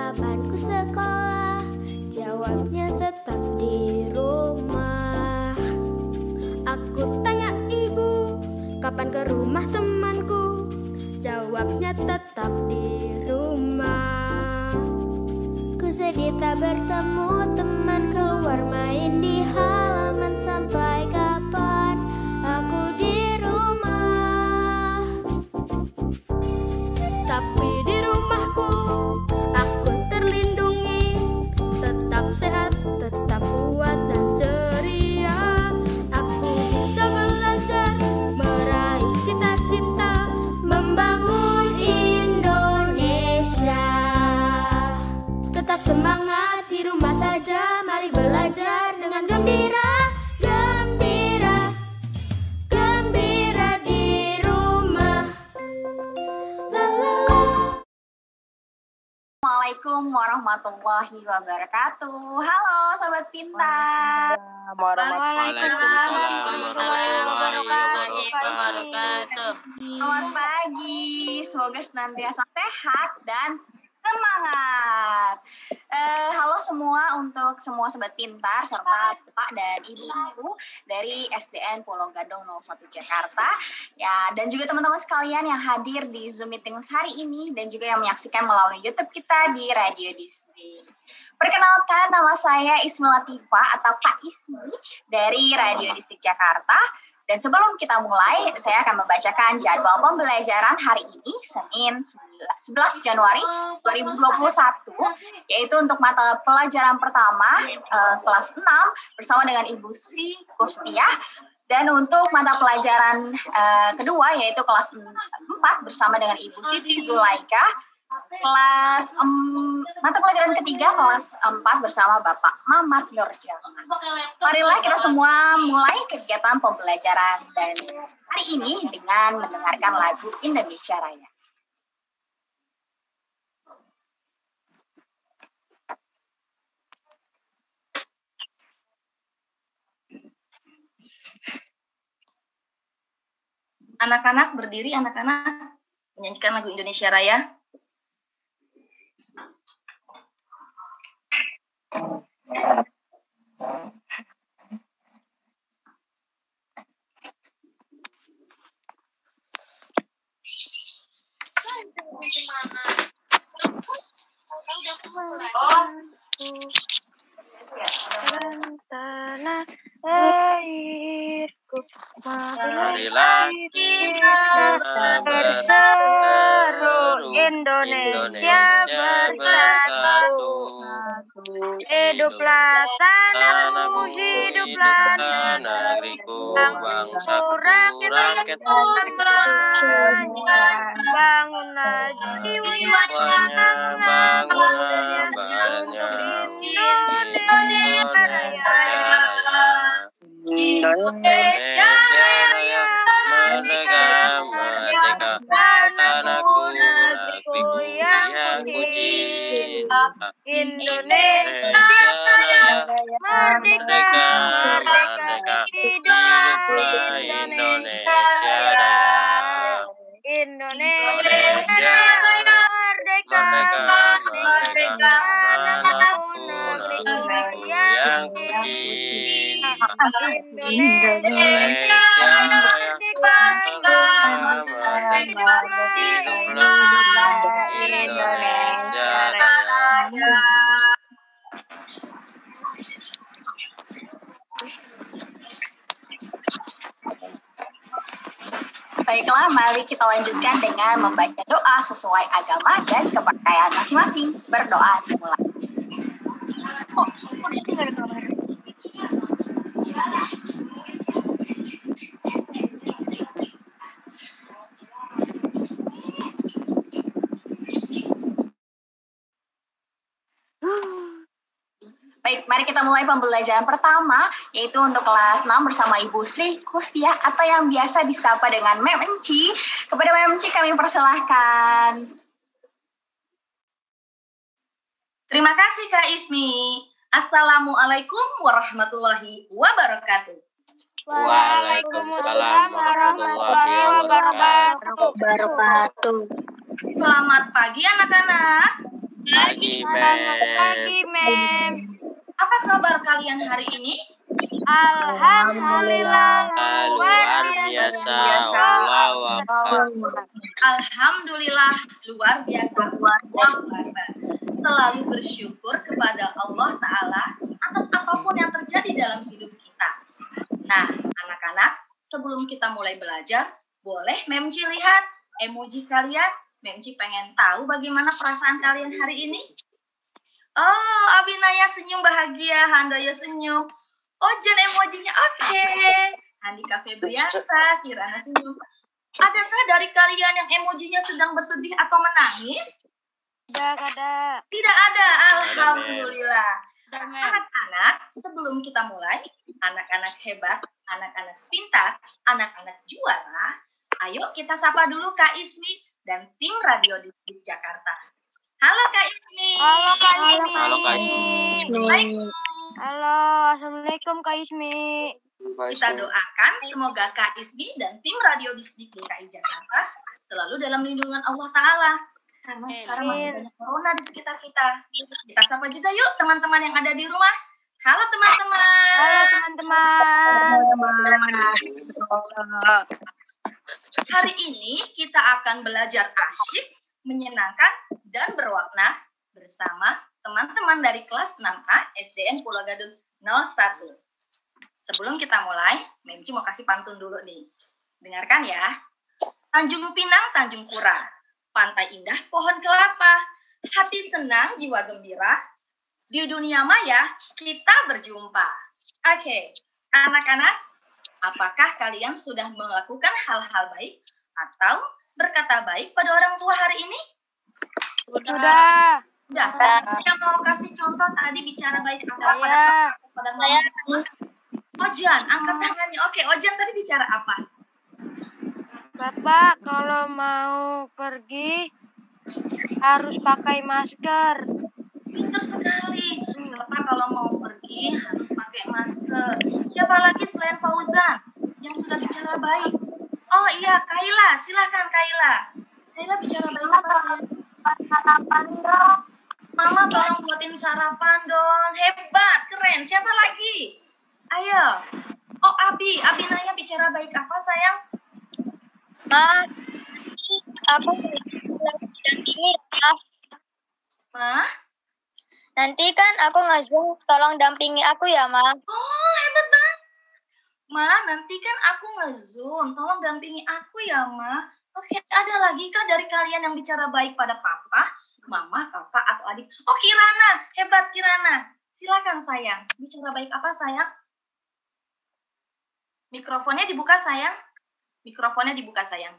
kapan ku sekolah? Jawabnya tetap di rumah. Aku tanya ibu, kapan ke rumah temanku? Jawabnya tetap di rumah. Ku sedih tak bertemu teman, keluar main di halaman. Sampai kapan aku di rumah? Tapi di rumahku aku terlindungi, tetap sehat, tetap kuat dan ceria. Aku bisa belajar, meraih cita-cita, membangun Indonesia. Tetap semangat di rumah saja, mari belajar dengan gembira. Gembira, gembira di rumah. Assalamualaikum warahmatullahi wabarakatuh. Halo Sobat Pintar. Waalaikumsalam warahmatullahi wabarakatuh. Selamat pagi. Semoga senantiasa sehat dan semangat. Halo semua untuk semua Sobat Pintar serta Pak dan Ibu dari SDN Pulau Gadung 01 Jakarta. Ya, dan juga teman-teman sekalian yang hadir di Zoom Meetings hari ini dan juga yang menyaksikan melalui YouTube kita di Radio Distrik. Perkenalkan, nama saya Ismi Latifah atau Pak Ismi dari Radio Distrik Jakarta. Dan sebelum kita mulai, saya akan membacakan jadwal pembelajaran hari ini, Senin 11 Januari 2021, yaitu untuk mata pelajaran pertama, kelas 6, bersama dengan Ibu Sri Kustiah. Dan untuk mata pelajaran kedua, yaitu kelas 4, bersama dengan Ibu Siti Zulaika. Mata pelajaran ketiga kelas 4 bersama Bapak Mamat Nurjaman. Marilah kita semua mulai kegiatan pembelajaran dan hari ini dengan mendengarkan lagu Indonesia Raya. Anak-anak berdiri, anak-anak menyanyikan lagu Indonesia Raya. Tanah airku, marilah kita berseru, Indonesia bersatu. Hiduplah tanahku, hiduplah negeriku, bangsaku, rakyatku, bangunlah jiwanya, bangunlah badannya, Indonesia Raya. Indonesia Raya, merdeka, merdeka, tanahku, negeriku yang kucinta. Indonesia Raya, merdeka, merdeka, hiduplah Indonesia Raya. Indonesia Raya, merdeka, merdeka, tanahku, negeriku yang kucinta. Indonesia Raya, merdeka, merdeka, hiduplah Indonesia Raya. Baiklah, mari kita lanjutkan dengan membaca doa sesuai agama dan kepercayaan masing-masing. Berdoa dimulai. Baik, mari kita mulai pembelajaran pertama, yaitu untuk kelas 6 bersama Ibu Sri Kustiah atau yang biasa disapa dengan Mem Enci. Kepada Mem Enci kami persilahkan. Terima kasih Kak Ismi. Assalamualaikum warahmatullahi wabarakatuh. Waalaikumsalam warahmatullahi wabarakatuh. Selamat pagi anak-anak. Pagi pagi, Mem. Apa kabar kalian hari ini? Alhamdulillah. Luar biasa. Allahu Akbar. Alhamdulillah, luar biasa. Allahu Akbar. Selalu bersyukur kepada Allah Ta'ala atas apapun yang terjadi dalam hidup kita. Nah, anak-anak, sebelum kita mulai belajar, boleh Memci lihat emoji kalian? Memci pengen tahu bagaimana perasaan kalian hari ini? Oh, Abinaya senyum bahagia, Handoyo senyum. Ojen emojinya oke. Andika Febriansa, Kirana senyum. Adakah dari kalian yang emojinya sedang bersedih atau menangis? Ada. Tidak ada, alhamdulillah. Anak-anak, sebelum kita mulai, anak-anak hebat, anak-anak pintar, anak-anak juara, ayo kita sapa dulu Kak Ismi dan tim Radio Distrik Jakarta. Halo Kak Ismi. Halo Kak Ismi. Halo Kak Ismi. Assalamualaikum. Halo, Assalamualaikum Kak Ismi. Kita doakan semoga Kak Ismi dan tim Radio Distrik DKI Jakarta selalu dalam lindungan Allah Ta'ala. Karena sekarang masih banyak corona di sekitar kita. Kita sapa juga yuk teman-teman yang ada di rumah. Halo teman-teman. Halo teman-teman. Hari ini kita akan belajar asyik, menyenangkan, dan berwarna bersama teman-teman dari kelas 6A SDN Pulau Gadung 01. Sebelum kita mulai, Memci mau kasih pantun dulu nih. Dengarkan ya. Tanjung Pinang, Tanjung Pura. Pantai indah, pohon kelapa. Hati senang, jiwa gembira. Di dunia maya, kita berjumpa. Oke, anak-anak, apakah kalian sudah melakukan hal-hal baik atau berkata baik pada orang tua hari ini? Sudah. Udah. Saya mau kasih contoh tadi bicara baik apa pada saya. Ojan, angkat tangannya. Oke, Ojan tadi bicara apa? Bapak kalau mau pergi harus pakai masker. Pintar sekali. Bapak kalau mau pergi harus pakai masker. Siapa lagi selain Fauzan yang sudah bicara baik? Oh iya, Kaila. Silakan Kaila. Kaila bicara baik apa sayang? Sarapan dong. Mama tolong buatin sarapan dong. Hebat, keren. Siapa lagi? Ayo. Oh, Abi Naya bicara baik apa sayang? Ma, aku dampingi ya. Ma? Nanti kan aku nge-Zoom, tolong dampingi aku ya, Ma. Oh, hebat banget. Ma, nanti kan aku nge-Zoom, tolong dampingi aku ya, Ma. Oke, ada lagi kah dari kalian yang bicara baik pada papa, mama, kakak, atau adik? Oh, Kirana, hebat Kirana. Silakan sayang, bicara baik apa sayang? Mikrofonnya dibuka sayang. Mikrofonnya dibuka sayang.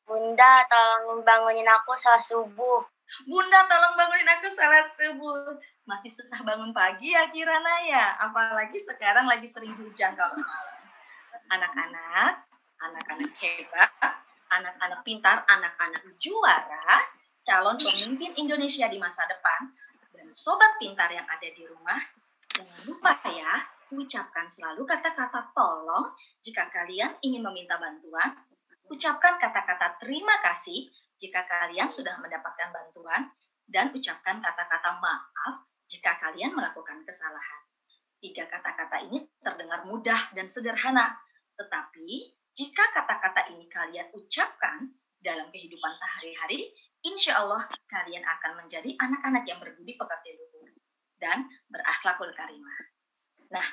Bunda, tolong bangunin aku salat subuh. Bunda, tolong bangunin aku salat subuh. Masih susah bangun pagi ya Kirana ya. Apalagi sekarang lagi sering hujan kalau malam. Anak-anak hebat, anak-anak pintar, anak-anak juara, calon pemimpin Indonesia di masa depan, dan sobat pintar yang ada di rumah, jangan lupa ya, ucapkan selalu kata-kata tolong jika kalian ingin meminta bantuan. Ucapkan kata-kata terima kasih jika kalian sudah mendapatkan bantuan. Dan ucapkan kata-kata maaf jika kalian melakukan kesalahan. 3 kata-kata ini terdengar mudah dan sederhana. Tetapi jika kata-kata ini kalian ucapkan dalam kehidupan sehari-hari, insya Allah kalian akan menjadi anak-anak yang berbudi pekerti luhur dan berakhlakul karimah. Nah,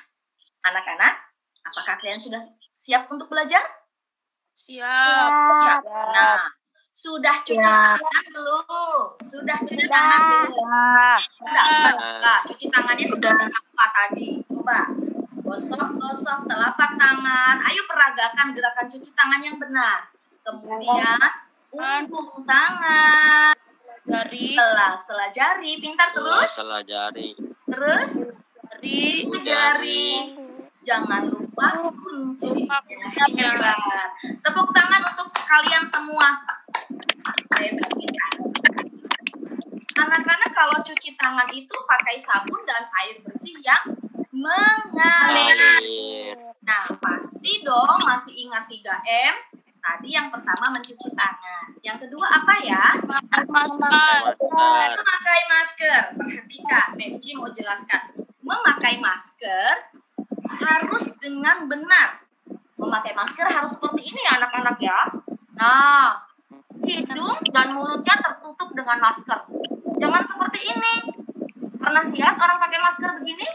anak-anak, apakah kalian sudah siap untuk belajar? Siap. Nah, sudah cuci tangan belum? Sudah cuci tangan belum? Sudah. Cuci tangannya sudah apa tadi? Coba. Gosok-gosok telapak tangan. Ayo peragakan gerakan cuci tangan yang benar. Kemudian, ujung tangan. Setelah jari. Pintar terus? Setelah jari. Terus? Jari. Jangan lupa kunci. Tepuk tangan untuk kalian semua. Saya berpikir. Anak-anak kalau cuci tangan itu pakai sabun dan air bersih yang mengalir. Nah, pasti dong masih ingat 3M. Tadi yang pertama mencuci tangan. Yang kedua apa ya? Masker. Memakai masker. Perhatikan, Memci mau jelaskan. Memakai masker harus dengan benar. Memakai masker harus seperti ini ya anak-anak ya. Nah, hidung dan mulutnya tertutup dengan masker. Jangan seperti ini. Pernah lihat orang pakai masker begini?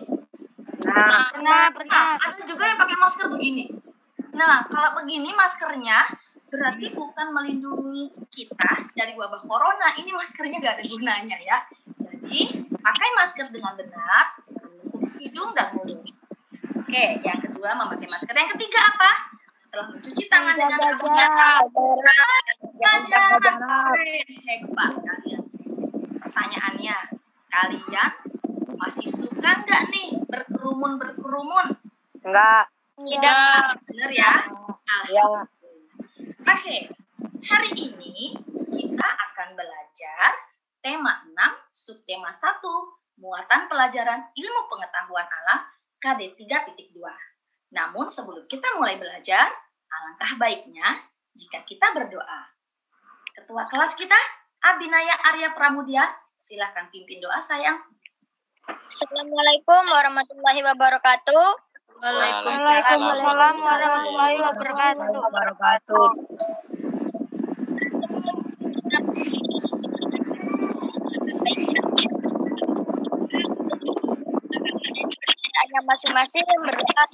Pernah. Ada juga yang pakai masker begini. Nah, kalau begini maskernya berarti bukan melindungi kita dari wabah corona. Ini maskernya gak ada gunanya ya. Jadi, pakai masker dengan benar, menutup hidung dan mulut. Oke, yang kedua memakai masker. Yang ketiga apa? Setelah mencuci tangan dengan sabun hebat kalian. Pertanyaannya, kalian masih suka nggak nih berkerumun? Enggak. Tidak. Bener ya? Ya. Oke, hari ini kita akan belajar tema 6, subtema 1, muatan pelajaran ilmu pengetahuan alam KD 3.2. Namun sebelum kita mulai belajar, alangkah baiknya jika kita berdoa. Ketua kelas kita, Abinaya Arya Pramudia, silakan pimpin doa sayang. Assalamualaikum warahmatullahi wabarakatuh. Waalaikumsalam warahmatullahi wabarakatuh. Hanya masing-masing yang berdoa.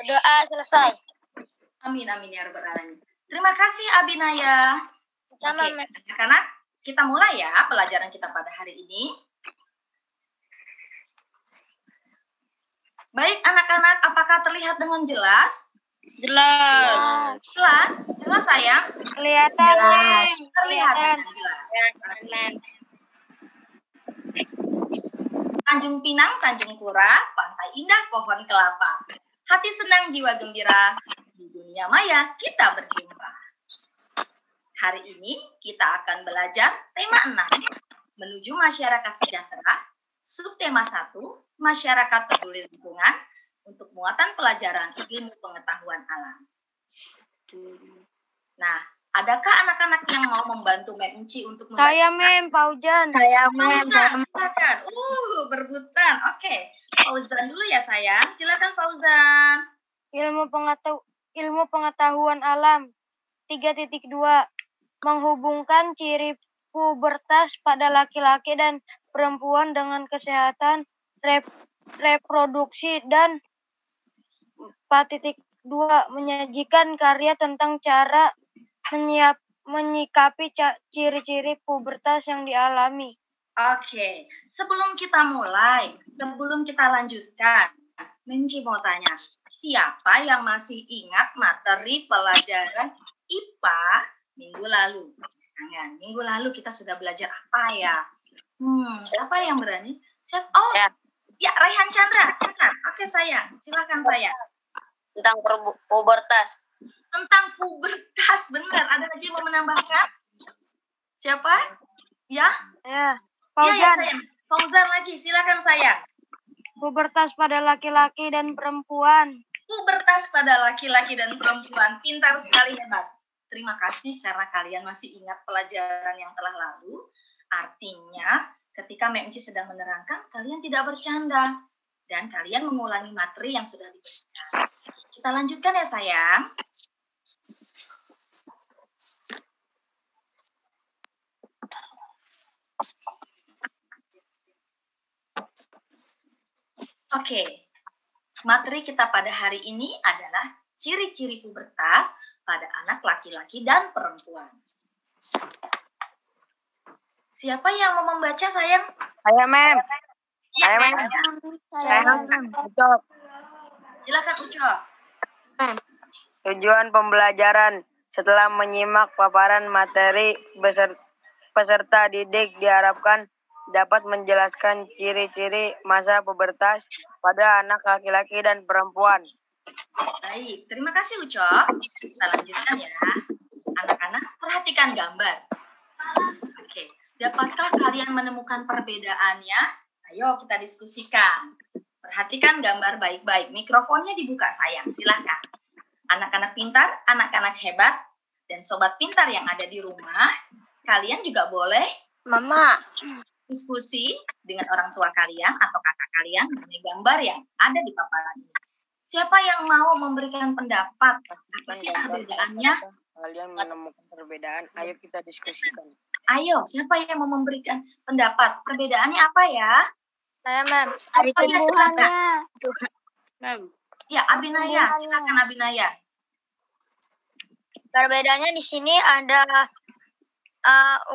Doa selesai. Amin, amin ya rabbal alamin. Terima kasih Abinaya. Sama Oke, anak-anak, kita mulai ya pelajaran kita pada hari ini. Baik anak-anak, apakah terlihat dengan jelas? Jelas. Jelas sayang? Kelihatan, Mem. Terlihat dengan jelas. Tanjung Pinang, Tanjung Pura, Pantai Indah, Pohon Kelapa. Hati senang, jiwa gembira. Di dunia maya kita berjumpa. Hari ini kita akan belajar tema 6, menuju masyarakat sejahtera, subtema 1, masyarakat peduli lingkungan, untuk muatan pelajaran ilmu pengetahuan alam. Nah, adakah anak-anak yang mau membantu Mem Enci untuk membaca? Saya, Mem, Fauzan. Silakan. Berebutan. Oke, Fauzan dulu ya sayang. Silakan Fauzan. Ilmu pengetahuan alam 3.2, menghubungkan ciri pubertas pada laki-laki dan perempuan dengan kesehatan reproduksi, dan 4.2, menyajikan karya tentang cara menyikapi ciri-ciri pubertas yang dialami. Oke, sebelum kita mulai, sebelum kita lanjutkan, Menci mau tanya, siapa yang masih ingat materi pelajaran IPA minggu lalu? Jangan, minggu lalu kita sudah belajar apa ya? Siapa yang berani? Oh, ya Raihan Chandra. Oke sayang, silakan sayang. Tentang pubertas. Tentang pubertas, benar. Ada lagi yang mau menambahkan? Siapa? Ya? Ya, Iya ya, Fauzan. sayang. Fauzan lagi, silakan sayang. Pubertas pada laki-laki dan perempuan. Pubertas pada laki-laki dan perempuan. Pintar sekali, hebat. Terima kasih karena kalian masih ingat pelajaran yang telah lalu. Artinya, ketika Mem Enci sedang menerangkan, kalian tidak bercanda. Dan kalian mengulangi materi yang sudah diberikan. Kita lanjutkan ya, sayang. Oke, materi kita pada hari ini adalah ciri-ciri pubertas pada anak laki-laki dan perempuan. Siapa yang mau membaca, sayang? Saya, Mem. Saya, Mem. Ucap. Silakan Ucok. Tujuan pembelajaran setelah menyimak paparan materi peserta didik diharapkan dapat menjelaskan ciri-ciri masa pubertas pada anak laki-laki dan perempuan. Baik, terima kasih Ucok. Kita lanjutkan ya. Anak-anak, perhatikan gambar. Oke, dapatkah kalian menemukan perbedaannya? Ayo kita diskusikan. Perhatikan gambar baik-baik. Mikrofonnya dibuka sayang, silahkan. Anak-anak pintar, anak-anak hebat, dan sobat pintar yang ada di rumah, kalian juga boleh Mama. diskusi dengan orang tua kalian atau kakak kalian mengenai gambar yang ada di paparan ini. Siapa yang mau memberikan pendapat? Apa sih perbedaannya? Kalian menemukan perbedaan, ayo kita diskusikan. Ayo, siapa yang mau memberikan pendapat? Perbedaannya apa ya? Saya, Mem. Oh, ya, silakan. Mem. Ya, Abinaya, silakan Abinaya. Perbedaannya di sini ada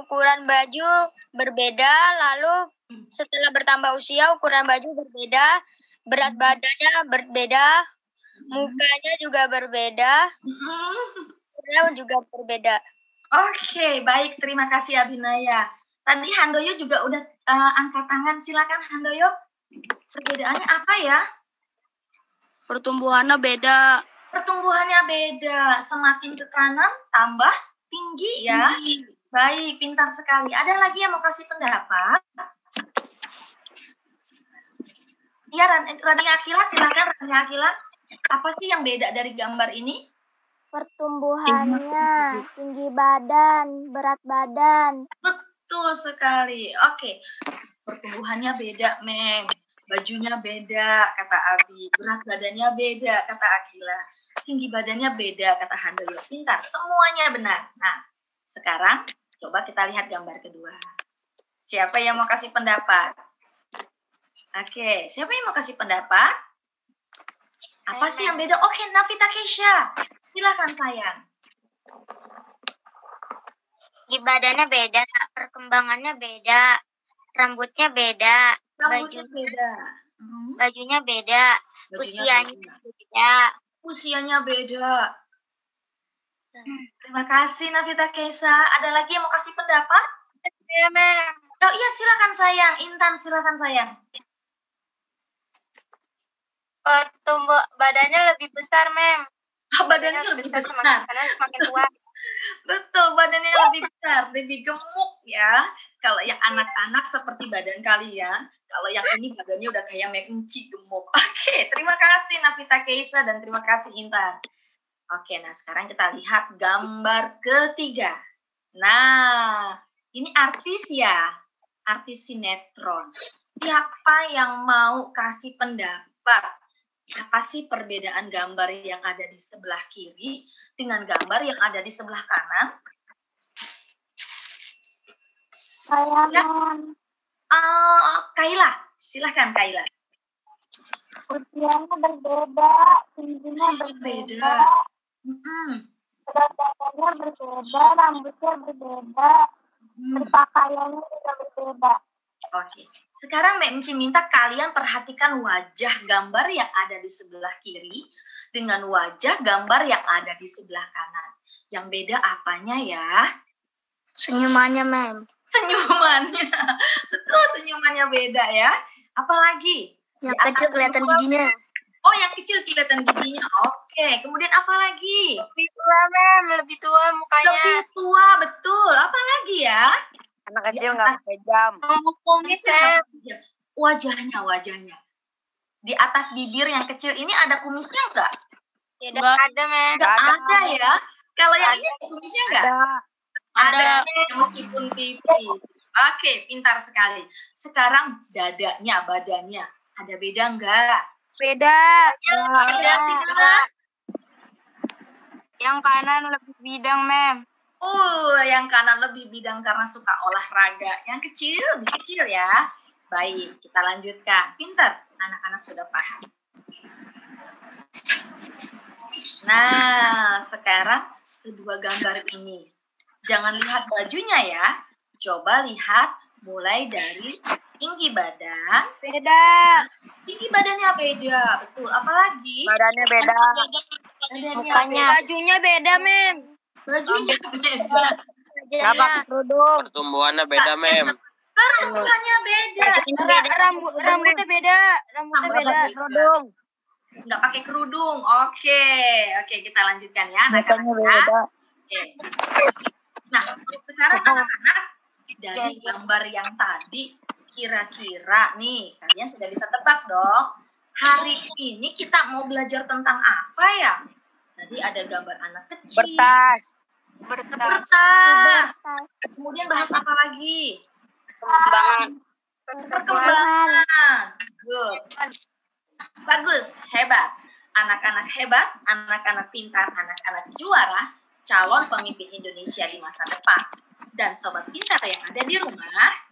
ukuran baju berbeda, lalu setelah bertambah usia ukuran baju berbeda, berat badannya berbeda, mukanya juga berbeda, ukurannya juga berbeda. Oke, baik. Terima kasih Abinaya. Tadi Handoyo juga udah angkat tangan. Silakan Handoyo. Perbedaannya apa ya? Pertumbuhannya beda. Pertumbuhannya beda. Semakin ke kanan tambah tinggi ya. Baik, pintar sekali. Ada lagi yang mau kasih pendapat? Ya, Rani Akila, silakan Rani Akila. Apa sih yang beda dari gambar ini? Pertumbuhannya, tinggi badan, berat badan. Betul sekali. Oke. Pertumbuhannya beda, Mem. Bajunya beda, kata Abi. Berat badannya beda, kata Akila. Tinggi badannya beda, kata Handoyo. Pintar. Semuanya benar. Nah, sekarang coba kita lihat gambar kedua. Siapa yang mau kasih pendapat? Oke, siapa yang mau kasih pendapat? Apa sih yang beda? Oke, Nafita Keisha. Silakan sayang. Tinggi badannya beda, perkembangannya beda, rambutnya beda, Rambutnya beda. bajunya beda, usianya beda. Usianya beda. Terima kasih Nafita Keisha. Ada lagi yang mau kasih pendapat? Iya, Mem. Oh iya, silakan sayang. Intan, silakan sayang. Pertumbuh badannya lebih besar, Mem. Badannya lebih besar. Semakin tua. Betul, badannya lebih besar, lebih gemuk ya. Kalau yang anak-anak seperti badan kalian, kalau yang ini badannya udah kayak mekunci gemuk. Oke, terima kasih Nafita Keisha dan terima kasih Intan. Oke, nah sekarang kita lihat gambar ketiga. Nah, ini artis ya, artis sinetron. Siapa yang mau kasih pendapat? Apa sih perbedaan gambar yang ada di sebelah kiri dengan gambar yang ada di sebelah kanan? Kaila, silahkan Kaila. Usianya berbeda, tingginya Beda. berat badannya berbeda, rambutnya berbeda, berpakaiannya juga berbeda. Oke, sekarang Mbak Enci minta kalian perhatikan wajah gambar yang ada di sebelah kiri dengan wajah gambar yang ada di sebelah kanan. Yang beda apanya ya? Senyumannya, Mem. Senyumannya. Betul, senyumannya beda ya. Apalagi? Yang kecil kelihatan giginya. Oh, yang kecil kelihatan giginya. Oke, kemudian apa lagi? Lebih tua, Mem. Lebih tua mukanya. Lebih tua, betul. Apa lagi ya? Anak kecil nggak pakai jam. Kumis, Mem. Wajahnya. Di atas bibir yang kecil ini ada kumisnya enggak? Tidak ada, Mem. Enggak ada ya. Kalau yang ini ada kumisnya enggak? Ada. Meskipun tipis. Oke, pintar sekali. Sekarang dadanya, badannya. Ada beda enggak? Beda. Beda. Yang kanan lebih bidang, Mem. Yang kanan lebih bidang karena suka olahraga. Yang kecil, lebih kecil ya. Baik, kita lanjutkan. Pintar, anak-anak sudah paham. Nah, sekarang kedua gambar ini. Jangan lihat bajunya ya. Coba lihat mulai dari tinggi badan. Beda. Tinggi badannya beda, betul. Apalagi? Badannya beda. Mukanya. Bajunya beda, Mem. Bajunya beda. Nggak pakai kerudung. Pertumbuhannya beda, Mem. Pertumbuhannya beda. Rambutnya beda. Rambutnya beda. Kerudung. Nggak pakai kerudung. Oke, kita lanjutkan ya. Mukanya beda. Oke. Nah, sekarang anak-anak dari gambar yang tadi, kira-kira nih, kalian sudah bisa tebak dong. Hari ini kita mau belajar tentang apa ya? Tadi ada gambar anak kecil. Bertas. Bertas. Kemudian bahas apa lagi? Perkembangan. Good. Bagus, hebat. Anak-anak hebat, anak-anak pintar, anak-anak juara, calon pemimpin Indonesia di masa depan. Dan sobat pintar yang ada di rumah,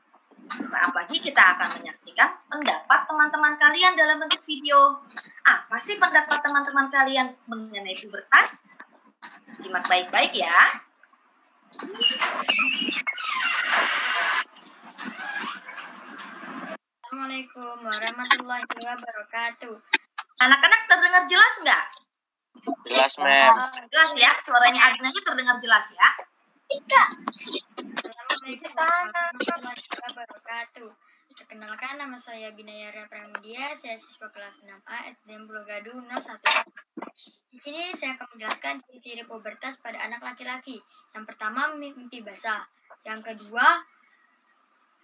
saat lagi kita akan menyaksikan pendapat teman-teman kalian dalam bentuk video. Apa sih pendapat teman-teman kalian mengenai pubertas? Simak baik-baik ya. Assalamualaikum warahmatullahi wabarakatuh. Anak-anak terdengar jelas nggak? Jelas, Mem. Jelas ya, suaranya Abinanya terdengar jelas ya. Assalamualaikum warahmatullahi wabarakatuh. Perkenalkan, nama saya Binayara Pramudia, saya siswa kelas 6A SDN Pulau Gadung 01. Di sini saya akan menjelaskan ciri-ciri pubertas pada anak laki-laki. Yang pertama, mimpi basah. Yang kedua,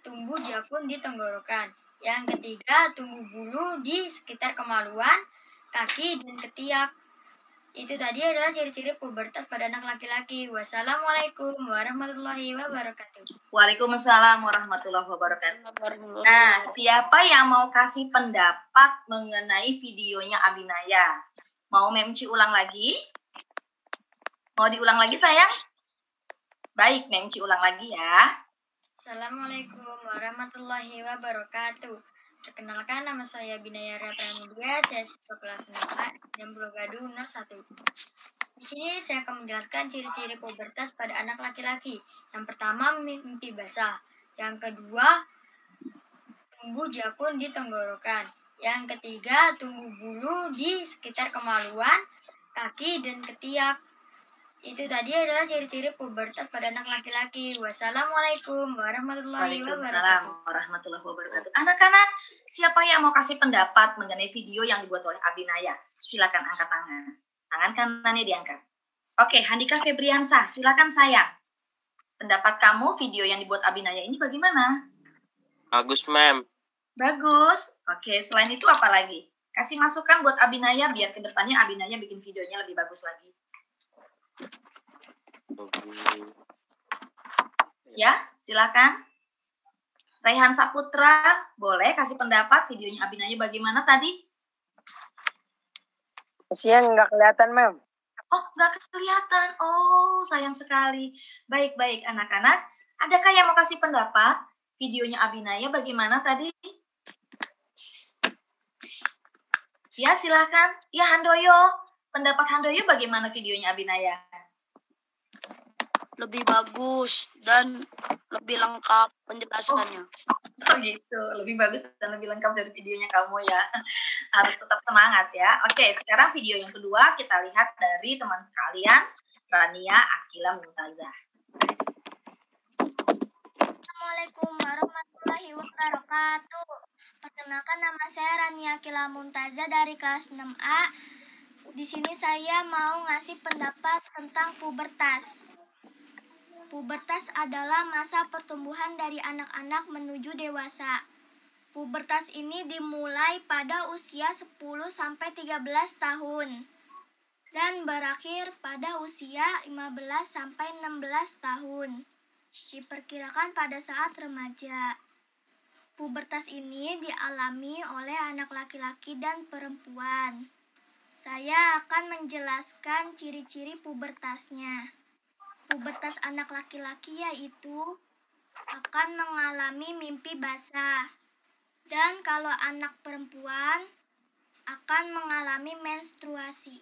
tumbuh jakun di tenggorokan. Yang ketiga, tumbuh bulu di sekitar kemaluan, kaki, dan ketiak. Itu tadi adalah ciri-ciri pubertas pada anak laki-laki. Wassalamualaikum warahmatullahi wabarakatuh. Waalaikumsalam warahmatullahi wabarakatuh. Nah, siapa yang mau kasih pendapat mengenai videonya Abinaya? Mau Memci ulang lagi? Mau diulang lagi, sayang? Baik, Memci ulang lagi ya. Assalamualaikum warahmatullahi wabarakatuh. Perkenalkan, nama saya Binayara Pramudia, saya siswa kelas 6A dan Pulau Gadung 01. Di sini saya akan menjelaskan ciri-ciri pubertas pada anak laki-laki. Yang pertama, mimpi basah. Yang kedua, tumbuh jakun di tenggorokan. Yang ketiga, tumbuh bulu di sekitar kemaluan, kaki, dan ketiak. Itu tadi adalah ciri-ciri pubertas pada anak laki-laki. Wassalamualaikum warahmatullahi wabarakatuh. Waalaikumsalam warahmatullahi wabarakatuh. Anak-anak, siapa yang mau kasih pendapat mengenai video yang dibuat oleh Abinaya? Silakan angkat tangan. Tangan kanannya diangkat. Oke, Handika Febriansa, silakan sayang. Pendapat kamu video yang dibuat Abinaya ini bagaimana? Bagus, Mem. Bagus. Oke, selain itu apa lagi? Kasih masukan buat Abinaya biar kedepannya Abinaya bikin videonya lebih bagus lagi. Ya, silakan. Raihan Saputra, boleh kasih pendapat videonya Abinaya bagaimana tadi? Siang nggak kelihatan, Mem. Oh, nggak kelihatan. Oh, sayang sekali. Baik-baik, anak-anak. Adakah yang mau kasih pendapat videonya Abinaya bagaimana tadi? Ya, silakan. Ya, Handoyo. Pendapat Handoyo bagaimana videonya Abinaya? Lebih bagus dan lebih lengkap penjelasannya. Oh gitu, lebih bagus dan lebih lengkap dari videonya kamu ya. Harus tetap semangat ya. Oke, sekarang video yang kedua kita lihat dari teman kalian, Rania Akila Mumtazah. Assalamualaikum warahmatullahi wabarakatuh. Perkenalkan, nama saya Rania Akila Mumtazah dari kelas 6A. Di sini saya mau ngasih pendapat tentang pubertas. Pubertas adalah masa pertumbuhan dari anak-anak menuju dewasa. Pubertas ini dimulai pada usia 10-13 tahun dan berakhir pada usia 15-16 tahun. Diperkirakan pada saat remaja. Pubertas ini dialami oleh anak laki-laki dan perempuan. Saya akan menjelaskan ciri-ciri pubertasnya. Pubertas anak laki-laki yaitu akan mengalami mimpi basah. Dan kalau anak perempuan akan mengalami menstruasi.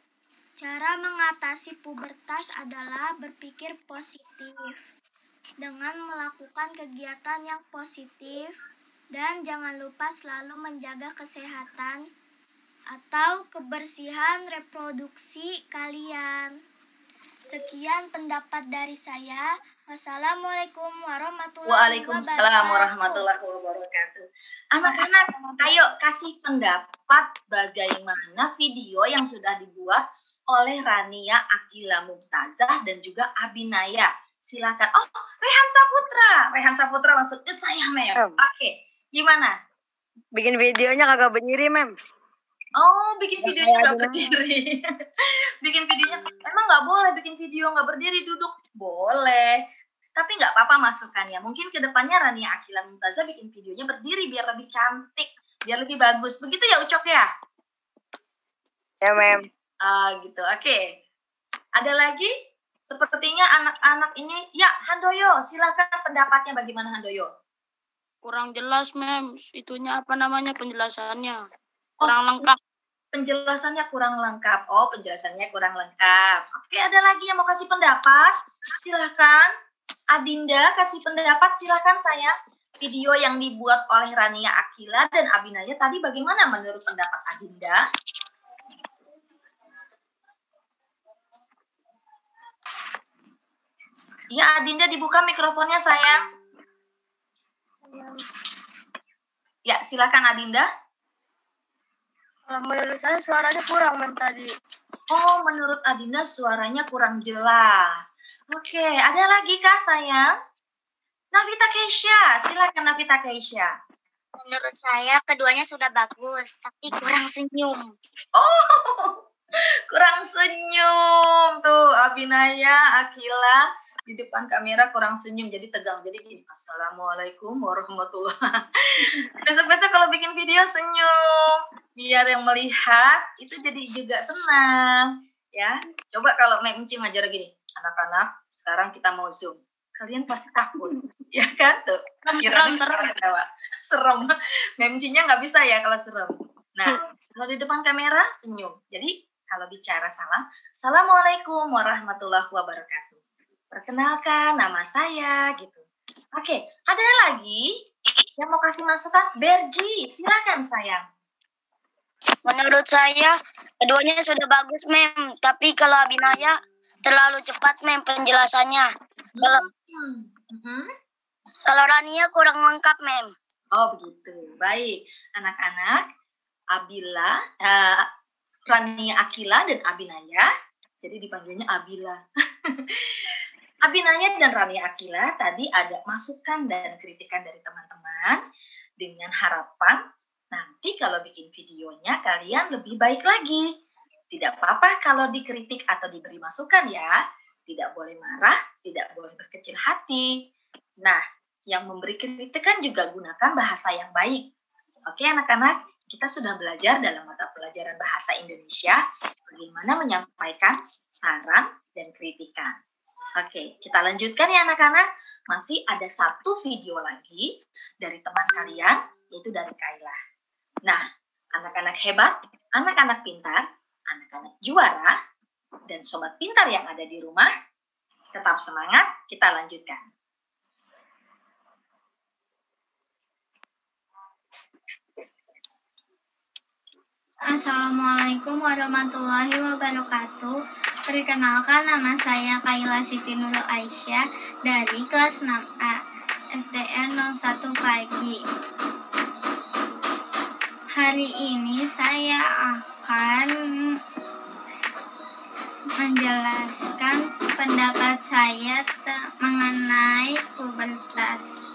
Cara mengatasi pubertas adalah berpikir positif dengan melakukan kegiatan yang positif dan jangan lupa selalu menjaga kesehatan atau kebersihan reproduksi kalian. Sekian pendapat dari saya. Wassalamualaikum warahmatullahi wabarakatuh. Waalaikumsalam warahmatullahi wabarakatuh. Anak-anak, ayo kasih pendapat bagaimana video yang sudah dibuat oleh Rania Akila Mumtazah dan juga Abinaya. Silakan. Oh, Rehan Saputra. Rehan Saputra masuk ke saya, Mem. Oke, gimana? Bikin videonya kagak berdiri, Mem. Oh, bikin videonya nggak berdiri. Bikin videonya, emang nggak boleh bikin video nggak berdiri, duduk. Boleh. Tapi nggak apa-apa masukkan ya. Mungkin kedepannya Rania Akila Mumtazah bikin videonya berdiri biar lebih cantik, biar lebih bagus. Begitu ya Ucok ya? Ya, Mem. Gitu. Oke. Ada lagi? Sepertinya anak-anak ini. Ya, Handoyo. Silakan pendapatnya bagaimana Handoyo? Kurang jelas, Mem. Itunya apa namanya penjelasannya? Kurang lengkap. Penjelasannya kurang lengkap. Oh, penjelasannya kurang lengkap. Oke, ada lagi yang mau kasih pendapat? Silakan. Adinda kasih pendapat. Silakan sayang. Video yang dibuat oleh Rania Akila dan Abinaya tadi bagaimana menurut pendapat Adinda? Ya, Adinda dibuka mikrofonnya sayang. Ya, silakan Adinda. Menurut saya suaranya kurang, Mem, tadi. Oh, menurut Adinda suaranya kurang jelas. Oke, ada lagi kah sayang? Navita Keisha, silakan Navita Keisha. Menurut saya keduanya sudah bagus, tapi kurang senyum. Oh, kurang senyum tuh Abinaya, Akila di depan kamera kurang senyum, jadi tegang, jadi gini. Assalamualaikum warahmatullahi. Besok-besok kalau bikin video senyum, biar yang melihat itu jadi juga senang, ya. Coba kalau Mem Encing ngajar gini, anak-anak, sekarang kita mau Zoom. Kalian pasti takut, ya kan tuh. Serem. Mem Encingnya nggak bisa ya kalau serem. Nah, kalau di depan kamera senyum. Jadi kalau bicara salam, Assalamualaikum warahmatullahi wabarakatuh. Perkenalkan nama saya gitu. Oke, ada lagi yang mau kasih masukan? Berji, silakan sayang. Menurut saya keduanya sudah bagus, Mem. Tapi kalau Abinaya terlalu cepat, Mem, penjelasannya. Kalau Rania kurang lengkap, Mem. Oh begitu, baik. Anak-anak, Abila, Rania Akila dan Abinaya, jadi dipanggilnya Abila. Abinaya dan Rania Akila tadi ada masukan dan kritikan dari teman-teman dengan harapan nanti kalau bikin videonya kalian lebih baik lagi. Tidak apa-apa kalau dikritik atau diberi masukan ya. Tidak boleh marah, tidak boleh berkecil hati. Nah, yang memberi kritikan juga gunakan bahasa yang baik. Oke anak-anak, kita sudah belajar dalam mata pelajaran bahasa Indonesia bagaimana menyampaikan saran dan kritikan. Oke, kita lanjutkan ya anak-anak. Masih ada satu video lagi dari teman kalian, yaitu dari Kaila. Nah, anak-anak hebat, anak-anak pintar, anak-anak juara, dan sobat pintar yang ada di rumah, tetap semangat, kita lanjutkan. Assalamualaikum warahmatullahi wabarakatuh. Perkenalkan, nama saya Kaila Siti Nurul Aisyah dari kelas 6A SDN 01 Pagi. Hari ini saya akan menjelaskan pendapat saya mengenai pubertas.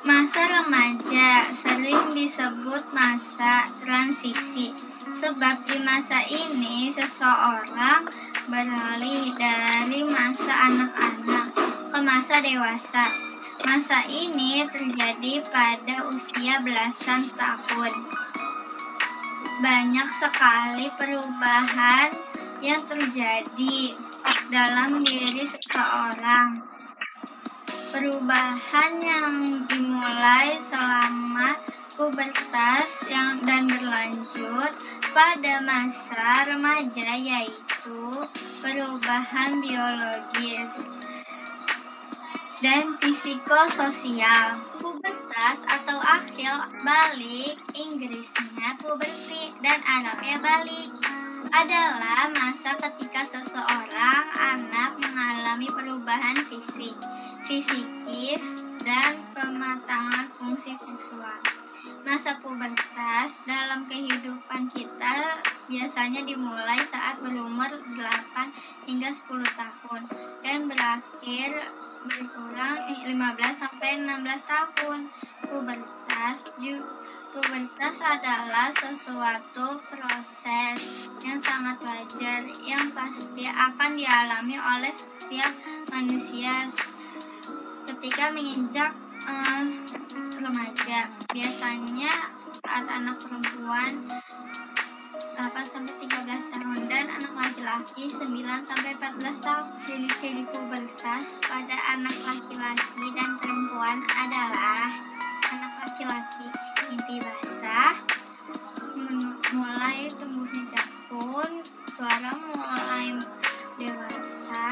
Masa remaja sering disebut masa transisi, sebab di masa ini seseorang beralih dari masa anak-anak ke masa dewasa. Masa ini terjadi pada usia belasan tahun. Banyak sekali perubahan yang terjadi dalam diri seseorang. Perubahan yang dimulai selama pubertas dan berlanjut pada masa remaja, yaitu perubahan biologis dan psikososial. Pubertas atau akil balik, Inggrisnya puberty dan Arabnya balik, adalah masa ketika seseorang anak mengalami perubahan fisikis dan pematangan fungsi seksual. Masa pubertas dalam kehidupan kita biasanya dimulai saat berumur 8 hingga 10 tahun dan berakhir berkurang 15 sampai 16 tahun. Pubertas adalah sesuatu proses yang sangat wajar yang pasti akan dialami oleh setiap manusia ketika menginjak remaja. Biasanya saat anak perempuan 8-13 tahun dan anak laki-laki 9-14 tahun. Ciri-ciri pubertas pada anak laki-laki dan perempuan adalah anak laki-laki mimpi basah, mulai tumbuhnya jakun, suara mulai dewasa,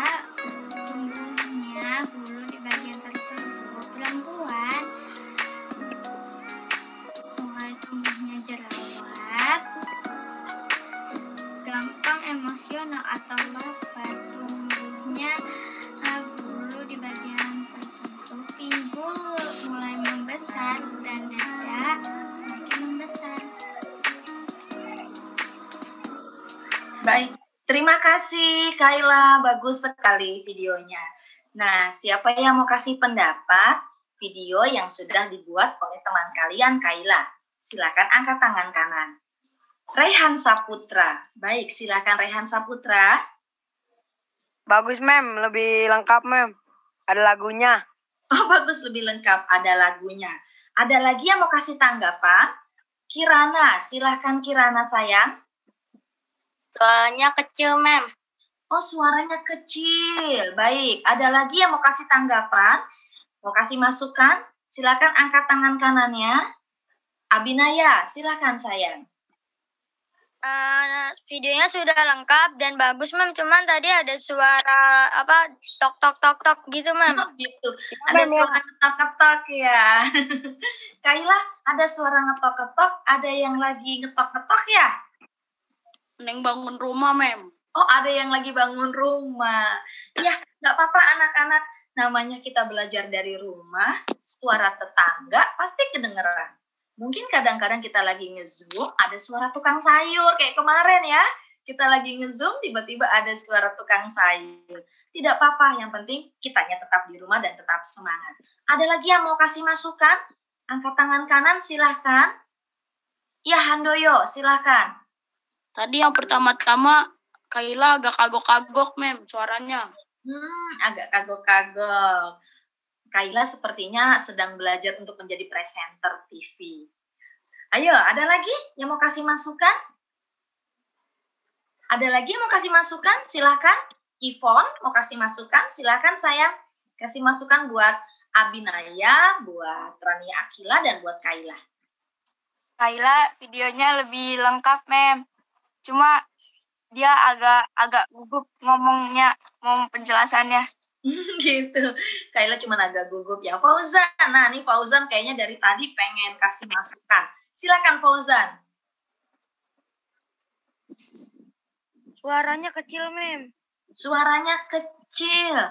tumbuhnya bulu di bagian tertentu. Perempuan mulai tumbuhnya jerawat, gampang emosional atau baper, tumbuhnya bulu di bagian tertentu, pinggul mulai membesar dan dada semakin membesar. Baik, terima kasih Kaila, bagus sekali videonya. Nah, siapa yang mau kasih pendapat video yang sudah dibuat oleh teman kalian Kaila? Silakan angkat tangan kanan. Rehan Saputra. Baik, silakan Rehan Saputra. Bagus, Mem. Lebih lengkap, Mem. Ada lagunya. Oh, bagus, lebih lengkap. Ada lagunya. Ada lagi yang mau kasih tanggapan? Kirana, silakan Kirana sayang. Soalnya kecil, Mem. Oh, suaranya kecil. Baik, ada lagi yang mau kasih tanggapan? Mau kasih masukan? Silakan angkat tangan kanannya. Abinaya, silakan sayang. Videonya sudah lengkap dan bagus, Mem. Cuman tadi ada suara tok tok tok tok gitu, Mem. Oh, gitu. Ada suara ngetok-ngetok ya. Kaila, ada suara ngetok-ngetok, ada yang lagi ngetok-ngetok ya? Neng bangun rumah, Mem. Oh, ada yang lagi bangun rumah. Ya, nggak apa-apa anak-anak. Namanya kita belajar dari rumah, suara tetangga pasti kedengeran. Mungkin kadang-kadang kita lagi nge-zoom, ada suara tukang sayur. Kayak kemarin ya, kita lagi nge-zoom, tiba-tiba ada suara tukang sayur. Tidak apa-apa, yang penting kitanya tetap di rumah dan tetap semangat. Ada lagi yang mau kasih masukan? Angkat tangan kanan, silahkan. Ya, Handoyo, silahkan. Tadi yang pertama-tama Kaila agak kagok-kagok, Mem, suaranya. Agak kagok-kagok. Kaila sepertinya sedang belajar untuk menjadi presenter TV. Ayo, ada lagi yang mau kasih masukan? Ada lagi yang mau kasih masukan? Silakan. Yvonne mau kasih masukan? Silakan sayang. Kasih masukan buat Abinaya, buat Rania Akila, dan buat Kaila. Kaila videonya lebih lengkap, Mem. Cuma dia agak gugup ngomongnya, penjelasannya. Gitu. Kaila cuma agak gugup ya. Fauzan, nah nih Fauzan kayaknya dari tadi pengen kasih masukan. Silakan Fauzan. Suaranya kecil, Mem. Suaranya kecil.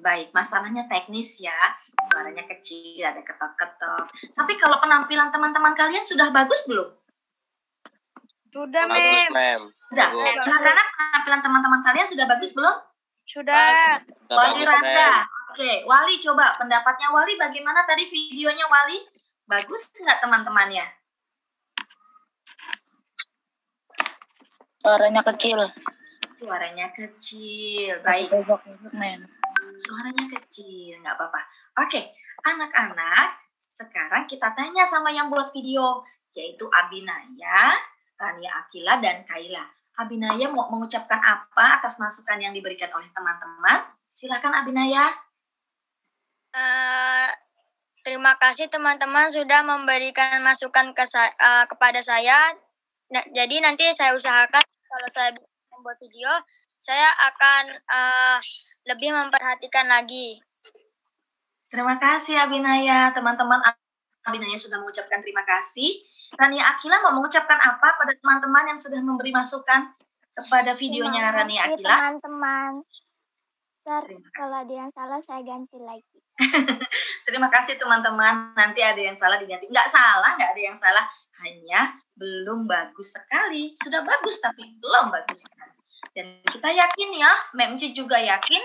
Baik, masalahnya teknis ya. Suaranya kecil, ada ketok-ketok. Tapi kalau penampilan teman-teman kalian sudah bagus belum? Sudah, Bagus, Mem. Mem. Sudah. Anak-anak, penampilan teman-teman kalian sudah bagus belum? Sudah. Wali Bagus, Randa. Mem. Oke, Wali coba pendapatnya Wali bagaimana tadi videonya Wali? Bagus nggak teman-temannya? Suaranya kecil. Suaranya kecil. Baik. Mem. Suaranya kecil, nggak apa-apa. Oke, anak-anak, sekarang kita tanya sama yang buat video, yaitu Abinaya, Rania Akila, dan Kaila. Abinaya mau mengucapkan apa atas masukan yang diberikan oleh teman-teman? Silakan Abinaya. Terima kasih teman-teman sudah memberikan masukan kepada saya. Jadi nanti saya usahakan kalau saya membuat video, saya akan lebih memperhatikan lagi. Terima kasih Abinaya. Teman-teman, Abinaya sudah mengucapkan terima kasih. Rania Akila mau mengucapkan apa pada teman-teman yang sudah memberi masukan kepada videonya Rania Akila? Teman-teman. Kalau ada yang salah saya ganti lagi. Terima kasih teman-teman. Nanti ada yang salah diganti. Nggak ada yang salah. Hanya belum bagus sekali. Sudah bagus tapi belum bagus sekali. Dan kita yakin ya, Memci juga yakin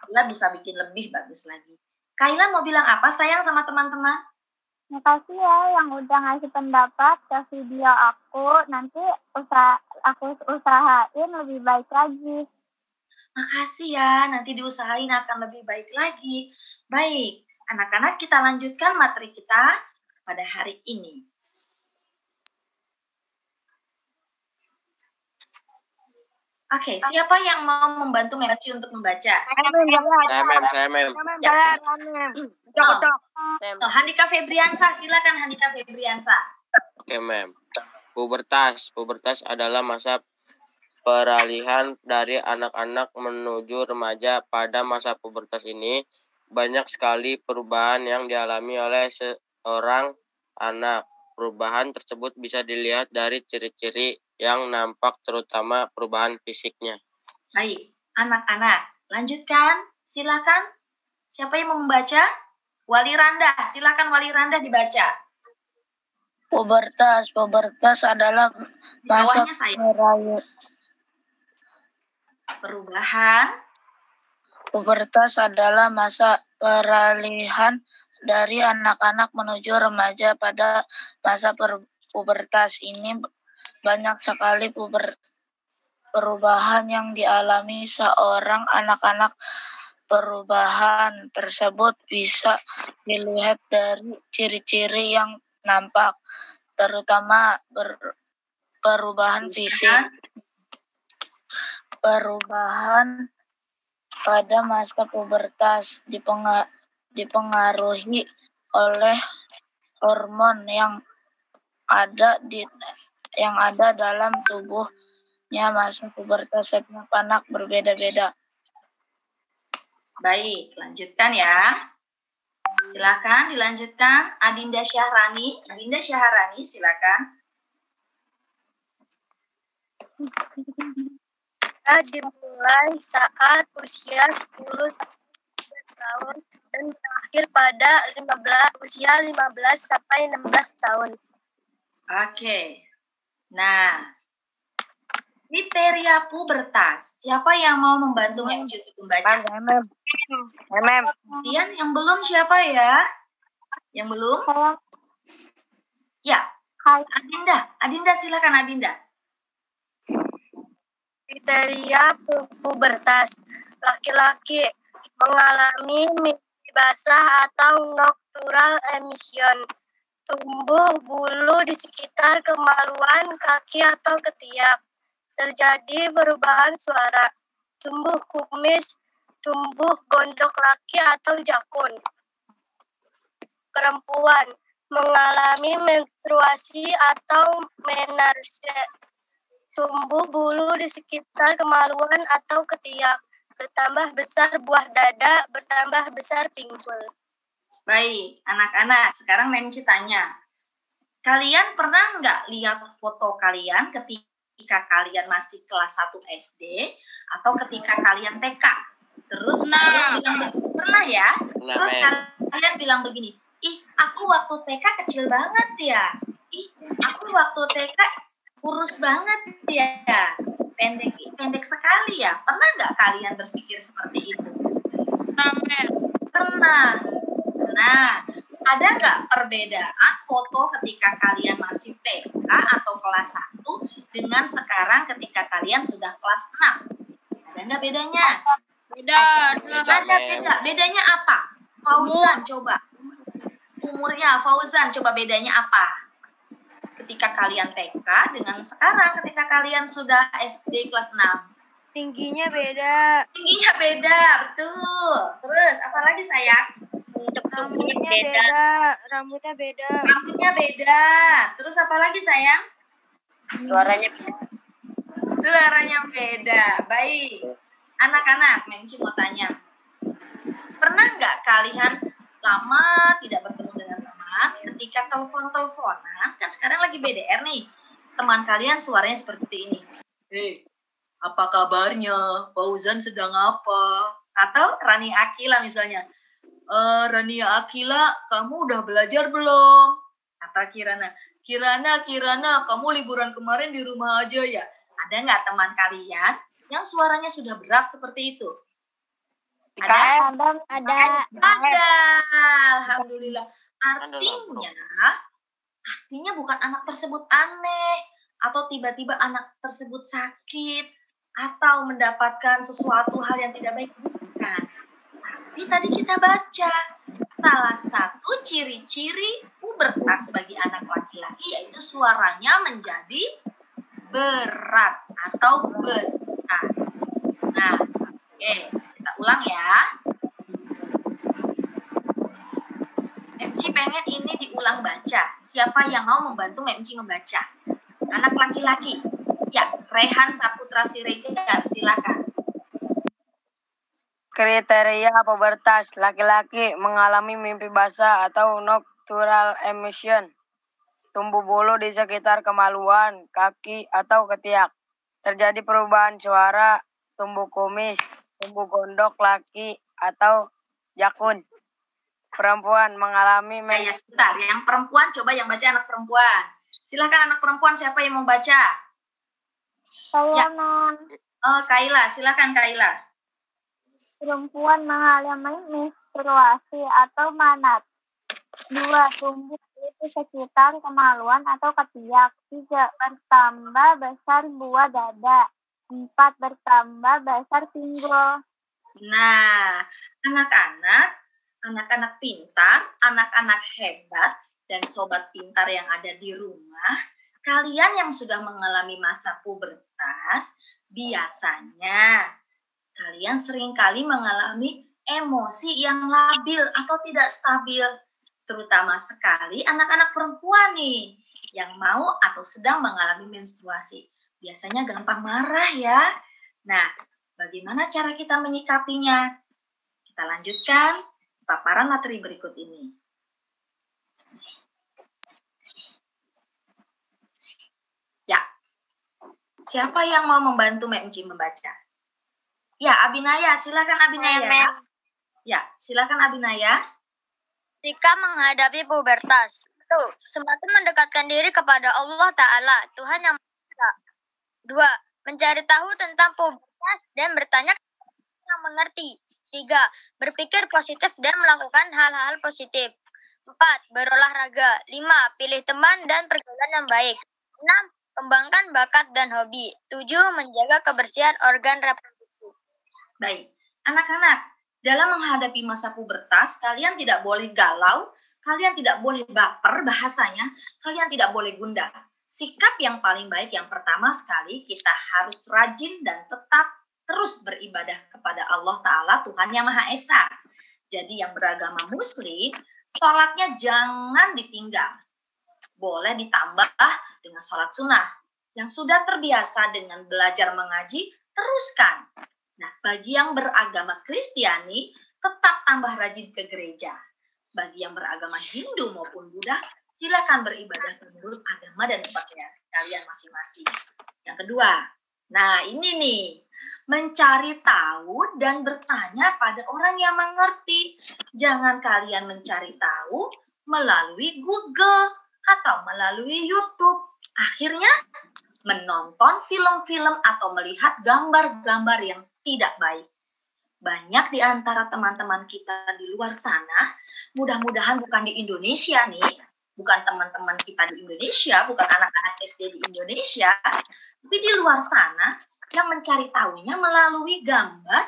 Akila bisa bikin lebih bagus lagi. Kaila mau bilang apa sayang sama teman-teman? Makasih ya yang udah ngasih pendapat ke video aku. Nanti aku usahain lebih baik lagi. Makasih ya, nanti diusahain akan lebih baik lagi. Baik, anak-anak kita lanjutkan materi kita pada hari ini. Oke, siapa yang mau membantu Memci untuk membaca? Saya mem. Handika Febriansa, silakan Handika Febriansa. Oke, Mem. Pubertas adalah masa peralihan dari anak-anak menuju remaja. Pada masa pubertas ini, banyak sekali perubahan yang dialami oleh seorang anak. Perubahan tersebut bisa dilihat dari ciri-ciri yang nampak, terutama perubahan fisiknya. Baik, anak-anak, lanjutkan. Silakan. Siapa yang mau membaca? Wali Randa, silakan Wali Randa dibaca. Pubertas adalah masa Bawahnya saya. Pubertas adalah masa peralihan dari anak-anak menuju remaja. Pada masa pubertas ini banyak sekali perubahan yang dialami seorang anak-anak. Perubahan tersebut bisa dilihat dari ciri-ciri yang nampak, terutama perubahan fisik. Perubahan pada masa pubertas dipengaruhi oleh hormon yang ada dalam tubuhnya. Masa pubertas setiap anak berbeda-beda. Baik, lanjutkan ya. Silakan dilanjutkan. Adinda Syahrani. Adinda Syahrani, silakan. Dimulai saat usia 10 tahun dan berakhir pada usia 15 sampai 16 tahun. Oke. Nah, kriteria pubertas. Siapa yang mau membantu Memci untuk membaca? Kemudian yang belum siapa ya? Yang belum? Ya. Adinda silakan Adinda. Kriteria pubertas. Laki-laki mengalami mimpi basah atau nocturnal emission. Tumbuh bulu di sekitar kemaluan kaki atau ketiak. Terjadi perubahan suara. Tumbuh kumis, tumbuh gondok laki atau jakun. Perempuan mengalami menstruasi atau menarche. Tumbuh bulu di sekitar kemaluan atau ketiak. Bertambah besar buah dada, bertambah besar pinggul. Baik, anak-anak, sekarang Memci tanya. Kalian pernah nggak lihat foto kalian ketika kalian masih kelas 1 SD atau ketika kalian TK? Terus pernah ya? Terus kalian bilang begini, ih aku waktu TK kecil banget ya. Ih aku waktu TK kurus banget ya. Pendek sekali ya. Pernah nggak kalian berpikir seperti itu? Pernah. Nah, ada nggak perbedaan foto ketika kalian masih TK atau kelas 1 dengan sekarang ketika kalian sudah kelas 6? Ada nggak bedanya? Ada beda. Bedanya apa? Fauzan coba. Umurnya Fauzan coba bedanya apa? Ketika kalian TK dengan sekarang ketika kalian sudah SD kelas 6. Tingginya beda. Tingginya beda, betul. Terus apa lagi sayang? Rambutnya beda. Rambutnya beda. Rambutnya beda. Terus apa lagi sayang? Suaranya beda. Suaranya beda. Baik. Anak-anak, Memci mau tanya. Pernah nggak kalian lama tidak bertemu dengan teman, ketika telepon-teleponan, kan sekarang lagi BDR nih, teman kalian suaranya seperti ini. Hei, apa kabarnya? Fauzan sedang apa? Atau Rani Akila misalnya. Rani Akila, kamu udah belajar belum? Atau Kirana, kamu liburan kemarin di rumah aja ya? Ada nggak teman kalian yang suaranya sudah berat seperti itu? Ada? Ada. Ada. Alhamdulillah. Artinya bukan anak tersebut aneh atau tiba-tiba anak tersebut sakit atau mendapatkan sesuatu hal yang tidak baik, bukan. Tapi tadi kita baca salah satu ciri-ciri pubertas bagi anak laki-laki yaitu suaranya menjadi berat atau besar. Nah, oke, kita ulang ya. MC pengen ini diulang baca. Siapa yang mau membantu MC membaca? Anak laki-laki. Ya, Rehan Saputra Siregar, silakan. Kriteria pubertas laki-laki mengalami mimpi basah atau nocturnal emission. Tumbuh bulu di sekitar kemaluan, kaki, atau ketiak. Terjadi perubahan suara, tumbuh kumis, tumbuh gondok laki, atau jakun. Perempuan mengalami Ya, sebentar. Yang perempuan, coba yang baca anak perempuan. Silakan anak perempuan, siapa yang mau baca? Saya Ya. non. Kaila, silakan Kaila. Perempuan mengalami menstruasi atau manat. 2. Tumbuh di sekitar kemaluan atau ketiak. 3. Bertambah besar buah dada. 4. Bertambah besar pinggul. Nah, anak-anak pintar, anak-anak hebat, dan sobat pintar yang ada di rumah, kalian yang sudah mengalami masa pubertas, biasanya kalian seringkali mengalami emosi yang labil atau tidak stabil. Terutama sekali anak-anak perempuan nih, yang mau atau sedang mengalami menstruasi. Biasanya gampang marah ya. Nah, bagaimana cara kita menyikapinya? Kita lanjutkan paparan materi berikut ini. Ya, siapa yang mau membantu MG membaca? Ya, Abinaya, silakan Abinaya. Ya, silakan Abinaya. Ketika menghadapi pubertas, 1. Semakin mendekatkan diri kepada Allah Ta'ala, Tuhan yang Maha Esa. 2. Mencari tahu tentang pubertas dan bertanya kepada yang mengerti. 3. Berpikir positif dan melakukan hal-hal positif. 4. Berolahraga. 5. Pilih teman dan pergaulan yang baik. 6. Kembangkan bakat dan hobi. 7. Menjaga kebersihan organ reproduksi. Baik, anak-anak, dalam menghadapi masa pubertas, kalian tidak boleh galau, kalian tidak boleh baper bahasanya, kalian tidak boleh gundah. Sikap yang paling baik yang pertama sekali, kita harus rajin dan tetap terus beribadah kepada Allah Ta'ala, Tuhan yang Maha Esa. Jadi yang beragama muslim, sholatnya jangan ditinggal. Boleh ditambah dengan sholat sunnah. Yang sudah terbiasa dengan belajar mengaji, teruskan. Nah, bagi yang beragama Kristiani, tetap tambah rajin ke gereja. Bagi yang beragama Hindu maupun Buddha, silakan beribadah menurut agama dan kepercayaan kalian masing-masing. Yang kedua, nah ini nih, mencari tahu dan bertanya pada orang yang mengerti. Jangan kalian mencari tahu melalui Google atau melalui YouTube. Akhirnya menonton film-film atau melihat gambar-gambar yang tidak baik. Banyak di antara teman-teman kita di luar sana, mudah-mudahan bukan di Indonesia nih, bukan teman-teman kita di Indonesia, bukan anak-anak SD di Indonesia, tapi di luar sana yang mencari tahunya melalui gambar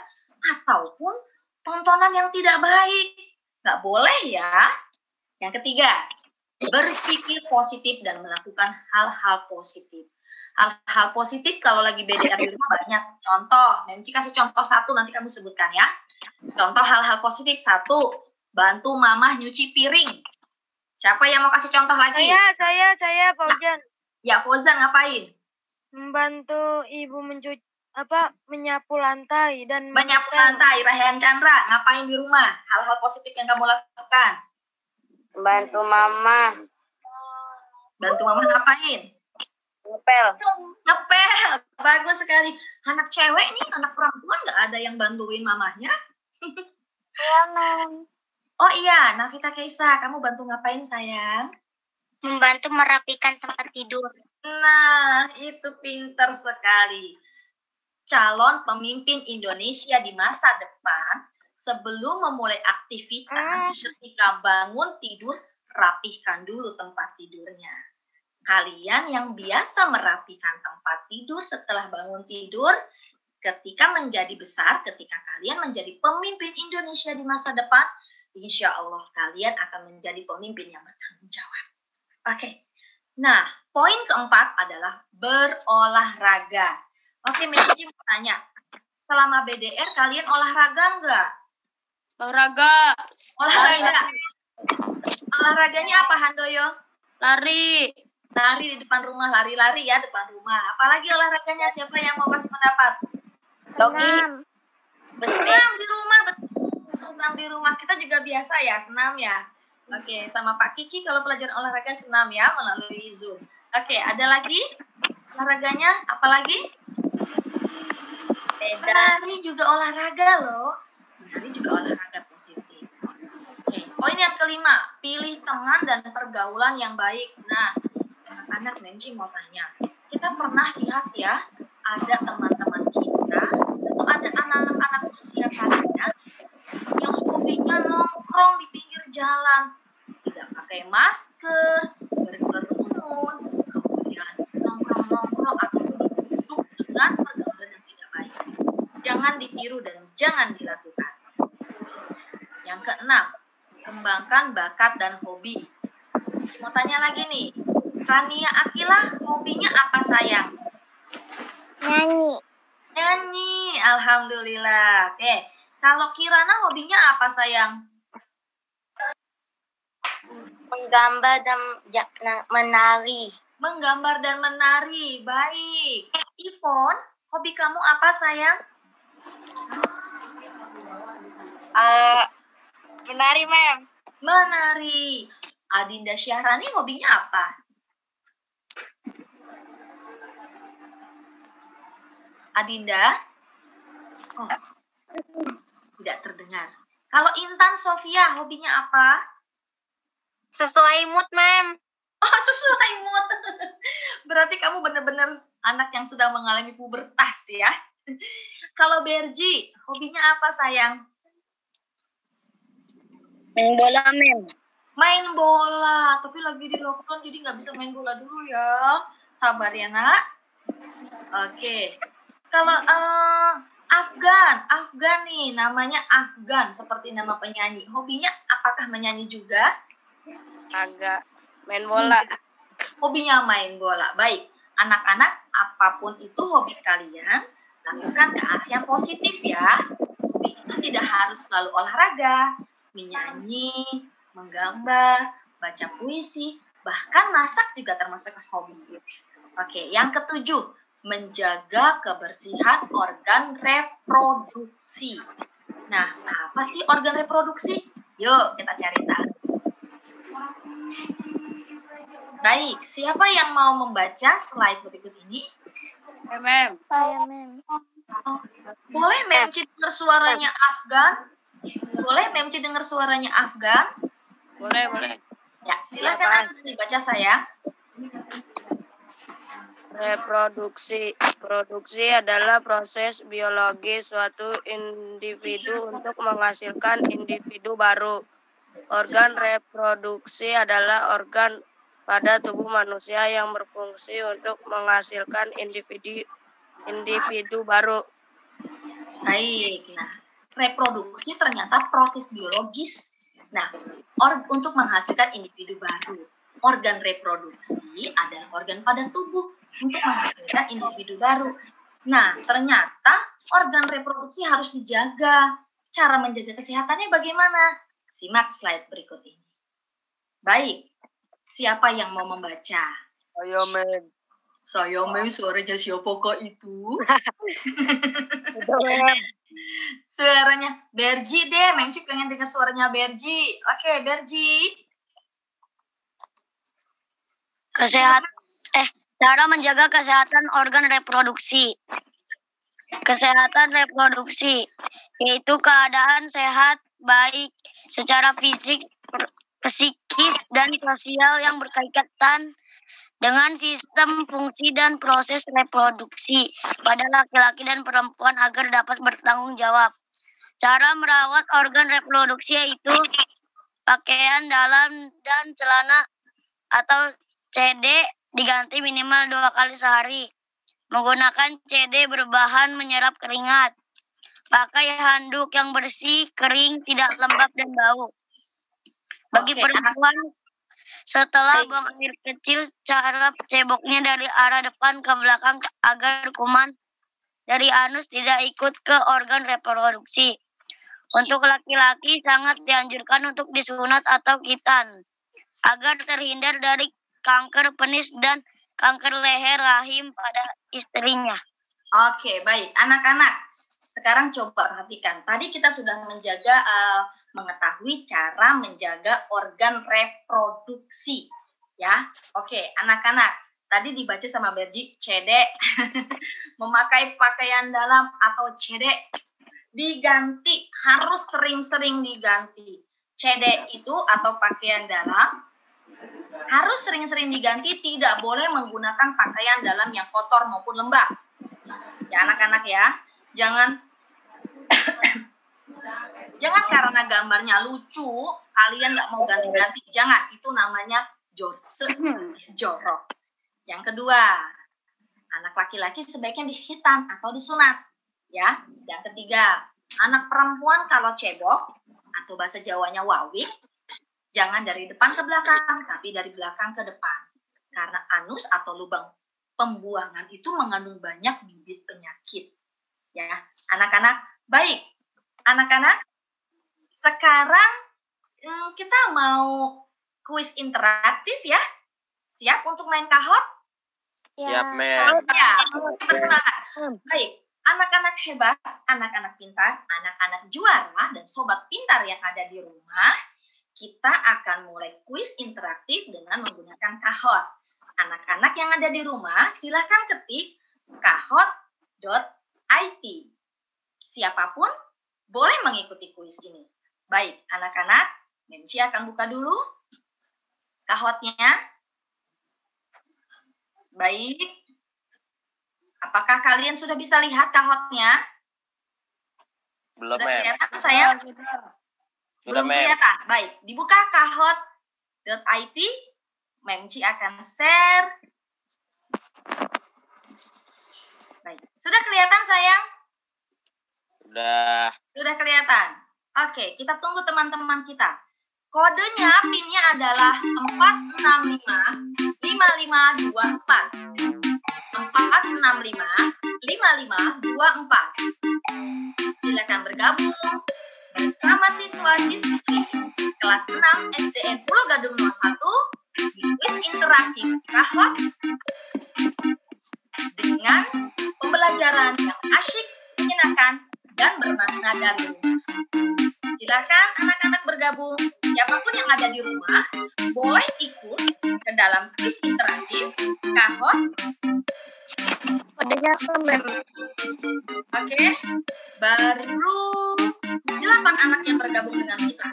ataupun tontonan yang tidak baik. Nggak boleh ya. Yang ketiga, berpikir positif dan melakukan hal-hal positif. Hal-hal positif kalau lagi BDR di rumah banyak. Contoh, Memci kasih contoh satu, nanti kamu sebutkan ya. Contoh hal-hal positif. 1, bantu mamah nyuci piring. Siapa yang mau kasih contoh lagi? Saya, Pak Ujan. Ya, Fauzan ngapain? Membantu ibu menyapu lantai dan menyapu lantai. Rehan Chandra, ngapain di rumah? Hal-hal positif yang kamu lakukan? Bantu mama. Bantu mama ngapain? Ngepel. Ngepel. Bagus sekali. Anak cewek nih, anak perempuan nggak ada yang bantuin mamahnya? Oh iya, Navita Keisa, kamu bantu ngapain sayang? Membantu merapikan tempat tidur. Nah, itu pintar sekali. Calon pemimpin Indonesia di masa depan sebelum memulai aktivitas, ketika bangun tidur, rapihkan dulu tempat tidurnya. Kalian yang biasa merapikan tempat tidur setelah bangun tidur, ketika menjadi besar, ketika kalian menjadi pemimpin Indonesia di masa depan, insya Allah kalian akan menjadi pemimpin yang bertanggung jawab. Oke. Nah, poin keempat adalah berolahraga. Oke, Menci mau tanya, selama BDR kalian olahraga enggak? Olahraga. Olahraganya apa, Handoyo? Lari. Lari di depan rumah, lari-lari ya depan rumah. Apalagi olahraganya, siapa yang mau kasih pendapat? Senam di rumah, betul. Senam di rumah. Kita juga biasa ya, senam ya. Oke, sama Pak Kiki kalau pelajaran olahraga senam ya, melalui Zoom. Oke, ada lagi olahraganya? Apa lagi? Menari juga olahraga loh. Menari juga olahraga positif. Oke, poin yang kelima, pilih teman dan pergaulan yang baik. Nah, anak-anak Menci mau tanya, kita pernah lihat ya, ada teman-teman kita, atau ada anak-anak usia kalian yang hobinya nongkrong di pinggir jalan, tidak pakai masker, berkerumun, kemudian nongkrong atau duduk dengan pergaulan yang tidak baik. Jangan ditiru dan jangan dilakukan. Yang keenam, kembangkan bakat dan hobi. Mau tanya lagi nih, Rania Akilah hobinya apa sayang? Nyanyi, alhamdulillah. Oke, kalau Kirana hobinya apa sayang? Menggambar dan menari. Menggambar dan menari, baik. Ivon, hobi kamu apa sayang? Menari, Mem. Menari. Adinda Syahrani hobinya apa? Adinda? Oh, tidak terdengar. Kalau Intan Sofia hobinya apa? Sesuai mood, Mem. Oh, sesuai mood. Berarti kamu benar-benar anak yang sedang mengalami pubertas ya. Kalau Berji, hobinya apa sayang? Main bola, Mem. Main bola, tapi lagi di lockdown jadi nggak bisa main bola dulu ya. Sabar ya nak. Oke. Kalau Afgan nih, namanya Afgan seperti nama penyanyi. Hobinya apakah menyanyi juga? Agak main bola. Hobinya main bola. Baik, anak-anak apapun itu hobi kalian, lakukan ke arah yang positif ya. Hobi itu tidak harus selalu olahraga, menyanyi, menggambar, baca puisi, bahkan masak juga termasuk hobi. Oke, yang ketujuh, menjaga kebersihan organ reproduksi. Nah, apa sih organ reproduksi? Yuk, kita cari tahu. Baik, siapa yang mau membaca slide berikut ini? Mem. Saya, Mem. Oh, boleh Memci dengar suaranya Afgan? Boleh Memci dengar suaranya Afgan? Boleh. Ya, silakan dibaca sayang. Reproduksi adalah proses biologi suatu individu untuk menghasilkan individu baru. Organ reproduksi adalah organ pada tubuh manusia yang berfungsi untuk menghasilkan individu baru. Baik, nah reproduksi ternyata proses biologis. Nah, untuk menghasilkan individu baru. Organ reproduksi adalah organ pada tubuh untuk menghasilkan individu baru. Nah, ternyata organ reproduksi harus dijaga. Cara menjaga kesehatannya bagaimana? Simak slide berikut ini. Baik, siapa yang mau membaca? Ayo, Mem. Saya Mem, suaranya siapa kok itu? Suaranya Berji deh, Memci pengen dengar suaranya Berji. Oke, Berji. Cara menjaga kesehatan organ reproduksi. Kesehatan reproduksi yaitu keadaan sehat baik secara fisik, psikis, dan sosial yang berkaitan dengan sistem fungsi dan proses reproduksi pada laki-laki dan perempuan agar dapat bertanggung jawab. Cara merawat organ reproduksi yaitu pakaian dalam dan celana atau CD diganti minimal 2 kali sehari. Menggunakan CD berbahan menyerap keringat. Pakai handuk yang bersih, kering, tidak lembab dan bau. Bagi perempuan, setelah buang air kecil, cara ceboknya dari arah depan ke belakang agar kuman dari anus tidak ikut ke organ reproduksi. Untuk laki-laki sangat dianjurkan untuk disunat atau khitan agar terhindar dari kanker penis dan kanker leher rahim pada istrinya. Oke, baik. Anak-anak, sekarang coba perhatikan. Tadi kita sudah mengetahui cara menjaga organ reproduksi. Ya, oke. Anak-anak, tadi dibaca sama Berji, cedek. Memakai pakaian dalam atau cedek. Diganti, harus sering-sering diganti. Cedek itu atau pakaian dalam harus sering-sering diganti, tidak boleh menggunakan pakaian dalam yang kotor maupun lembab. Ya anak-anak ya, jangan karena gambarnya lucu, kalian nggak mau ganti-ganti. Jangan, itu namanya jorok. Yang kedua, anak laki-laki sebaiknya dihitan atau disunat. Ya, yang ketiga, anak perempuan kalau cebok atau bahasa Jawanya wawik, jangan dari depan ke belakang, tapi dari belakang ke depan. Karena anus atau lubang pembuangan itu mengandung banyak bibit penyakit. Ya, anak-anak, baik. Anak-anak, sekarang kita mau kuis interaktif ya. Siap untuk main kahot? Siap, Mem. Ya, bersemangat. Baik. Anak-anak hebat, anak-anak pintar, anak-anak juara, dan sobat pintar yang ada di rumah, kita akan mulai kuis interaktif dengan menggunakan kahot. Anak-anak yang ada di rumah, silakan ketik kahot.it. Siapapun boleh mengikuti kuis ini. Baik, anak-anak, Memci akan buka dulu kahotnya. Baik. Apakah kalian sudah bisa lihat kahotnya? Belum, sudah Mem. kelihatan, sayang? Sudah, Belum Mem. kelihatan. Baik, dibuka kahot.it. Memci akan share. Baik, sudah kelihatan, sayang? Sudah kelihatan. Oke, kita tunggu teman-teman kita. Kodenya, PIN-nya adalah 465-5524. 465-5524. Silakan bergabung bersama siswa-siswi kelas 6 SDN Pulau Gadung 01 di kuis interaktif kahot dengan pembelajaran yang asyik, menyenangkan, dan bermakna dari rumah. Silakan anak-anak bergabung. Siapapun yang ada di rumah boleh ikut ke dalam kuis interaktif kahot. Oke, baru 8 anak yang bergabung dengan kita.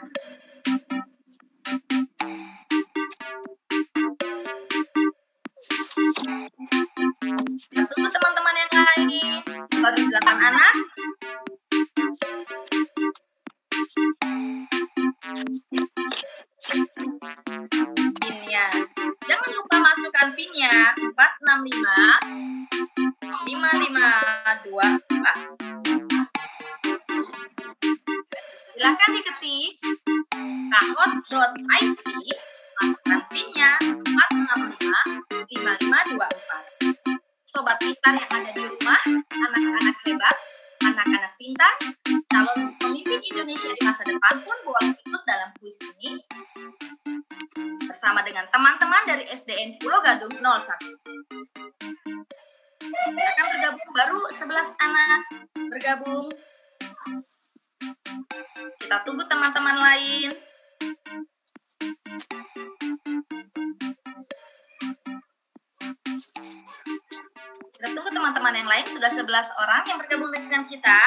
Kita tunggu teman-teman yang lain. Baru 8 anak. PIN-nya. Jangan lupa masukkan PIN-nya 465-5524. Silakan diketik kahot.it, masukkan PIN-nya 465-5524. Sobat pintar yang ada di rumah, anak-anak hebat, anak-anak pintar, calon pemimpin Indonesia di masa depan pun boleh ikut dalam kuis ini bersama dengan teman-teman dari SDN Pulau Gadung 01. Silakan bergabung, baru 11 anak bergabung. Kita tunggu teman-teman lain. Kita tunggu teman-teman yang lain, sudah 11 orang yang bergabung dengan kita.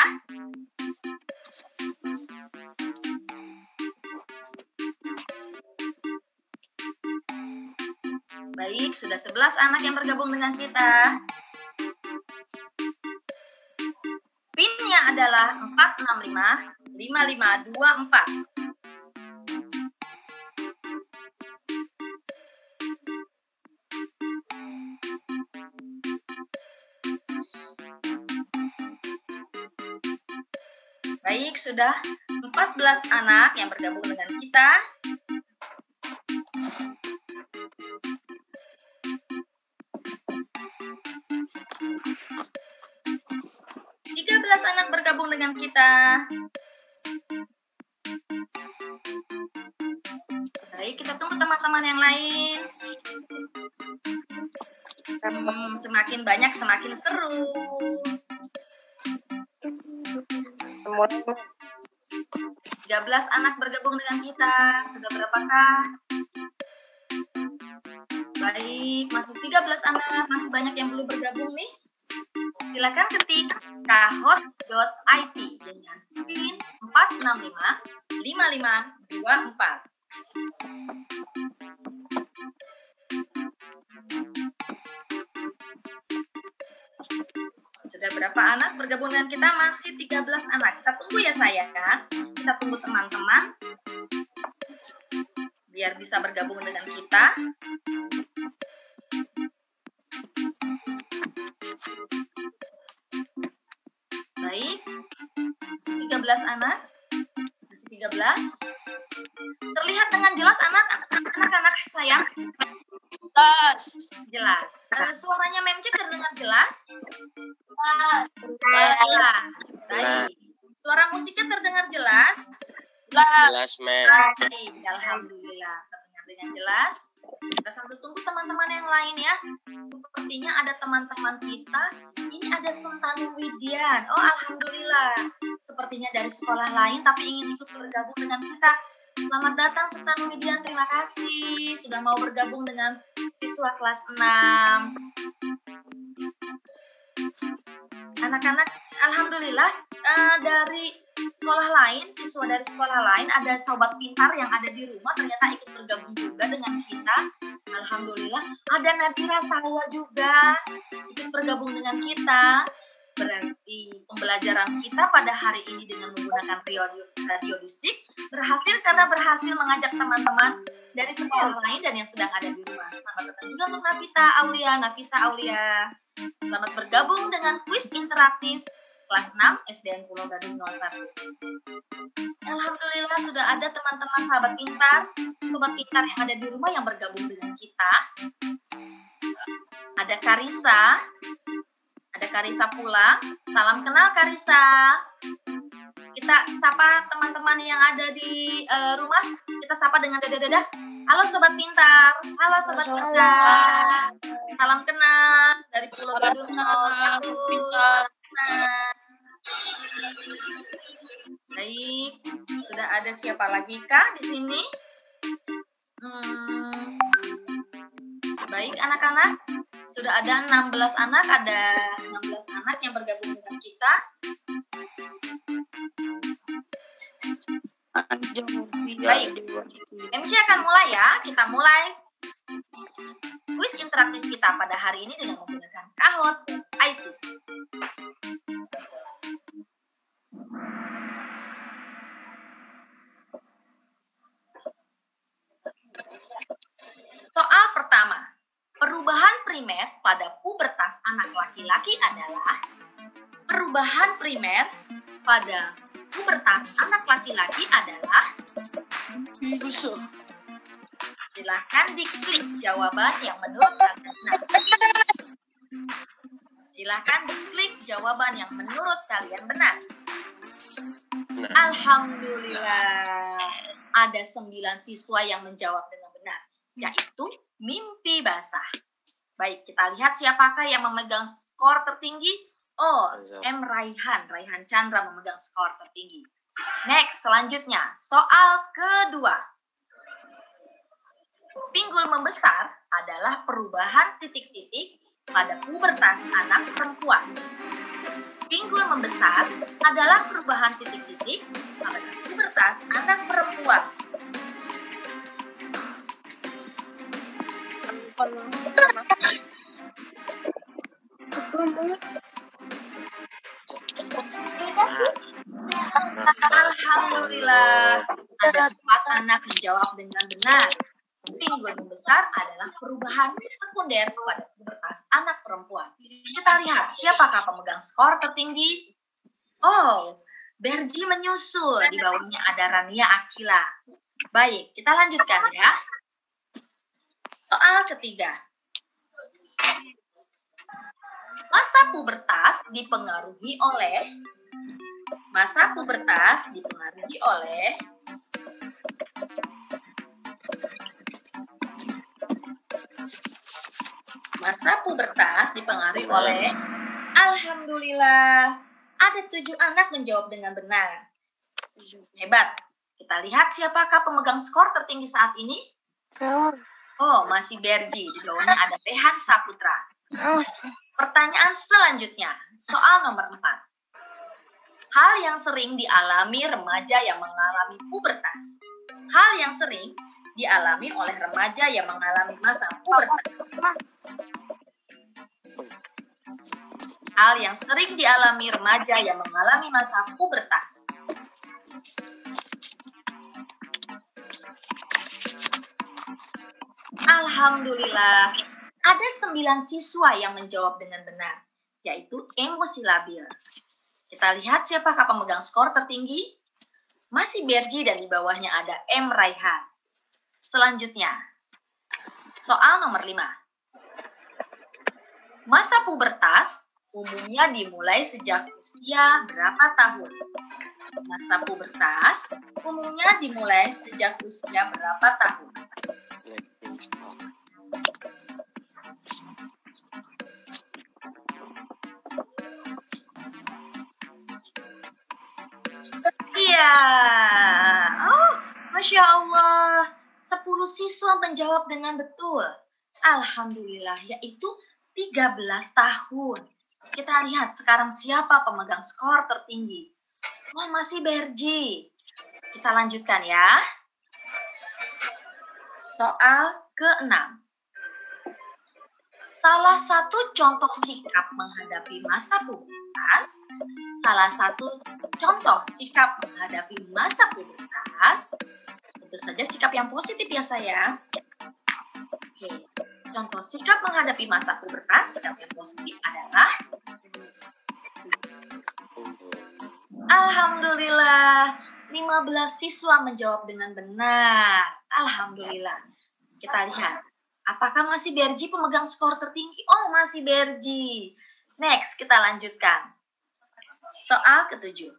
Baik, sudah 11 anak yang bergabung dengan kita. PIN-nya adalah 5524. Baik, sudah 14 anak yang bergabung dengan kita. Anak bergabung dengan kita. Baik, kita tunggu teman-teman yang lain. Semakin banyak semakin seru. 13 anak bergabung dengan kita. Sudah berapakah? Baik, masih 13 anak, masih banyak yang belum bergabung nih. Silakan ketik kahot.it dengan PIN 4655524. Sudah berapa anak bergabung dengan kita? Masih 13 anak. Kita tunggu ya sayang. Kita tunggu teman-teman biar bisa bergabung dengan kita. Baik, masih 13 anak, masih 13. Terlihat dengan jelas anak-anak sayang? Jelas. Suaranya Memci terdengar jelas? Jelas. Baik. Suara musiknya terdengar jelas? Jelas, Mem. Alhamdulillah, terdengar dengan jelas. Kita sambil tunggu teman-teman yang lain ya. Sepertinya ada teman-teman kita. Ini ada Sentanu Widian. Oh, alhamdulillah. Sepertinya dari sekolah lain tapi ingin ikut bergabung dengan kita. Selamat datang Sentanu Widian. Terima kasih sudah mau bergabung dengan siswa kelas 6. Anak-anak, alhamdulillah dari sekolah lain, siswa dari sekolah lain, ada sobat pintar yang ada di rumah ternyata ikut bergabung juga dengan kita. Alhamdulillah, ada Nadira Sawa juga ikut bergabung dengan kita. Berarti pembelajaran kita pada hari ini dengan menggunakan radio distrik berhasil karena berhasil mengajak teman-teman dari sekolah lain dan yang sedang ada di rumah. Selamat datang juga untuk Nafisa Aulia. Selamat bergabung dengan kuis interaktif kelas 6 SDN Pulau Gadung 01. Alhamdulillah sudah ada teman-teman sobat pintar yang ada di rumah yang bergabung dengan kita. Ada Karisa pula. Salam kenal Karisa. Kita sapa teman-teman yang ada di rumah. Kita sapa dengan dadah-dadah. Halo sobat pintar. Halo sobat pintar. Salam kenal dari Pulau Gadung 01. Baik, sudah ada siapa lagi kah di sini? Baik anak-anak, sudah ada 16 anak, yang bergabung dengan kita. Baik, MC akan mulai ya. Kita mulai kuis interaktif kita pada hari ini dengan menggunakan kahot.it. Soal pertama, perubahan primer pada pubertas anak laki-laki adalah Silahkan diklik jawaban yang menurut kalian benar. Silahkan diklik jawaban yang menurut kalian benar. Alhamdulillah, ada 9 siswa yang menjawab dengan benar, yaitu mimpi basah. Baik, kita lihat siapakah yang memegang skor tertinggi. Oh, M. Raihan Chandra memegang skor tertinggi. Next, selanjutnya, soal kedua. Pinggul membesar adalah perubahan titik-titik pada pubertas anak perempuan. Pinggul membesar adalah perubahan titik-titik pada pubertas anak perempuan. Ada 4 anak menjawab dengan benar. Yang besar adalah perubahan sekunder pada pubertas anak perempuan. Kita lihat siapakah pemegang skor tertinggi. Oh, Berji menyusul. Di bawahnya ada Rania Akila. Baik, kita lanjutkan ya. Soal ketiga. Masa pubertas dipengaruhi oleh Masa pubertas dipengaruhi oleh Alhamdulillah, ada 7 anak menjawab dengan benar. Hebat. Kita lihat siapakah pemegang skor tertinggi saat ini? Oh, masih Berji. Di bawahnya ada Rehan Saputra. Pertanyaan selanjutnya, soal nomor 4. Hal yang sering dialami remaja yang mengalami pubertas. Hal yang sering dialami oleh remaja yang mengalami masa pubertas. Hal yang sering dialami remaja yang mengalami masa pubertas. Alhamdulillah, ada 9 siswa yang menjawab dengan benar, yaitu emosi labil. Kita lihat siapakah pemegang skor tertinggi. Masih Berji dan di bawahnya ada M. Raihan. Selanjutnya, soal nomor 5. Masa pubertas umumnya dimulai sejak usia berapa tahun? Masa pubertas umumnya dimulai sejak usia berapa tahun? Iya. Oh, Masya Allah. 10 siswa menjawab dengan betul. Alhamdulillah, yaitu 13 tahun. Kita lihat sekarang siapa pemegang skor tertinggi. Oh, masih Berji. Kita lanjutkan ya. Soal ke-6. Salah satu contoh sikap menghadapi masa pubertas. Tentu saja sikap yang positif ya sayang. Oke. Contoh sikap menghadapi masa pubertas, sikap yang positif adalah Alhamdulillah, 15 siswa menjawab dengan benar. Alhamdulillah. Kita lihat, apakah masih Berji pemegang skor tertinggi? Oh, masih Berji. Next, kita lanjutkan. Soal ke-7.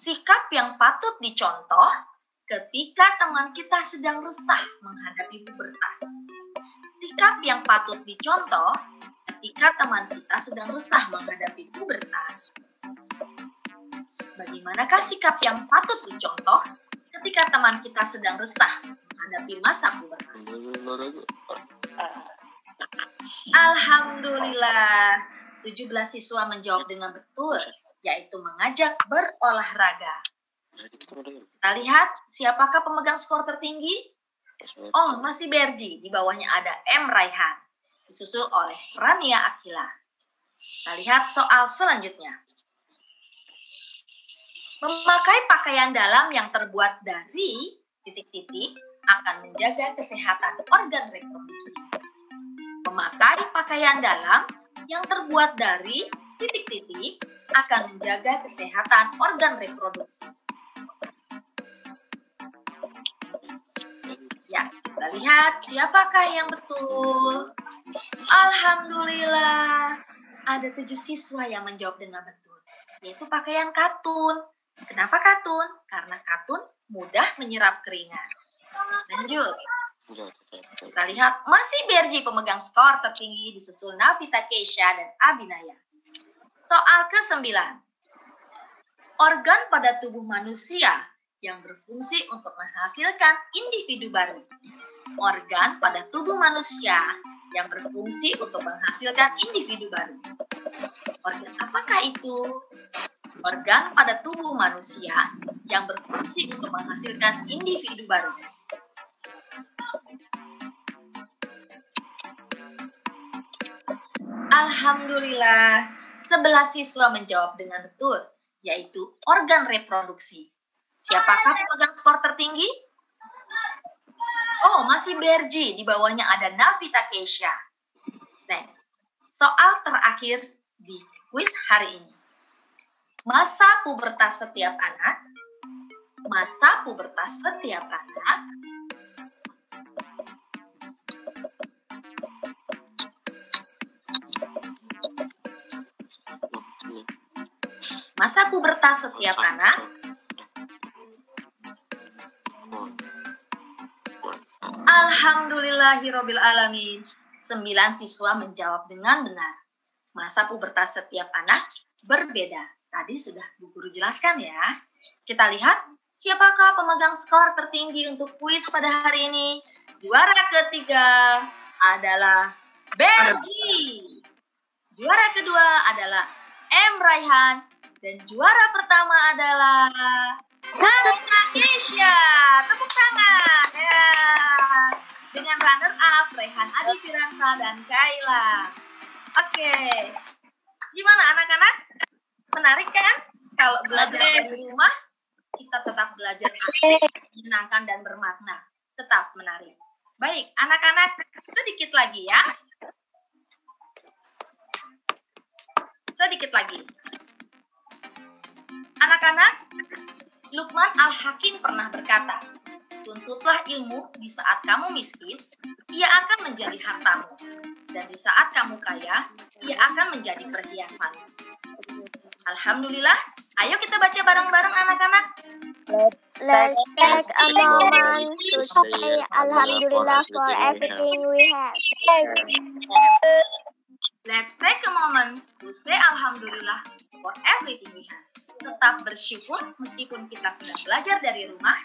Sikap yang patut dicontoh ketika teman kita sedang resah menghadapi pubertas. Sikap yang patut dicontoh ketika teman kita sedang resah menghadapi pubertas. Bagaimanakah sikap yang patut dicontoh ketika teman kita sedang resah menghadapi masa pubertas? Alhamdulillah, 17 siswa menjawab dengan betul, yaitu mengajak berolahraga. Kita lihat siapakah pemegang skor tertinggi? Oh, masih Berji. Di bawahnya ada M. Raihan, disusul oleh Rania Akila. Kita lihat soal selanjutnya. Memakai pakaian dalam yang terbuat dari titik-titik akan menjaga kesehatan organ reproduksi. Memakai pakaian dalam yang terbuat dari titik-titik akan menjaga kesehatan organ reproduksi. Ya, kita lihat siapakah yang betul. Alhamdulillah, ada 7 siswa yang menjawab dengan betul, yaitu pakaian katun. Kenapa katun? Karena katun mudah menyerap keringat. Lanjut. Kita lihat masih Berji pemegang skor tertinggi, disusul Navita Keisha dan Abinaya. Soal ke-9. Organ pada tubuh manusia yang berfungsi untuk menghasilkan individu baru. Organ pada tubuh manusia yang berfungsi untuk menghasilkan individu baru. Organ apakah itu? Organ pada tubuh manusia yang berfungsi untuk menghasilkan individu baru. Alhamdulillah, 11 siswa menjawab dengan betul, yaitu organ reproduksi. Siapakah pemegang skor tertinggi? Oh, masih Berji. Di bawahnya ada Navita Keisha. Next. Soal terakhir di kuis hari ini. Masa pubertas setiap anak. Masa pubertas setiap anak. Masa pubertas setiap anak. Alhamdulillahirabbil alamin. 9 siswa menjawab dengan benar. Masa pubertas setiap anak berbeda. Tadi sudah Bu Guru jelaskan ya. Kita lihat siapakah pemegang skor tertinggi untuk kuis pada hari ini. Juara ketiga adalah Berji. Juara kedua adalah M. Raihan. Dan juara pertama adalah Navita Keisha. Tepuk tangan. Ya. Dengan runner up Raihan Adi Firansa dan Kaila. Oke. Gimana anak-anak? Menarik kan? Kalau belajar dari rumah, kita tetap belajar asik, menyenangkan dan bermakna. Tetap menarik. Baik, anak-anak, sedikit lagi ya. Sedikit lagi. Anak-anak, Luqman Al-Hakim pernah berkata, tuntutlah ilmu di saat kamu miskin, ia akan menjadi hartamu. Dan di saat kamu kaya, ia akan menjadi perhiasan. Alhamdulillah, ayo kita baca bareng-bareng anak-anak. Let's take a moment to say Alhamdulillah for everything we have. Let's take a moment to say Alhamdulillah for everything we have. Tetap bersyukur meskipun kita sedang belajar dari rumah.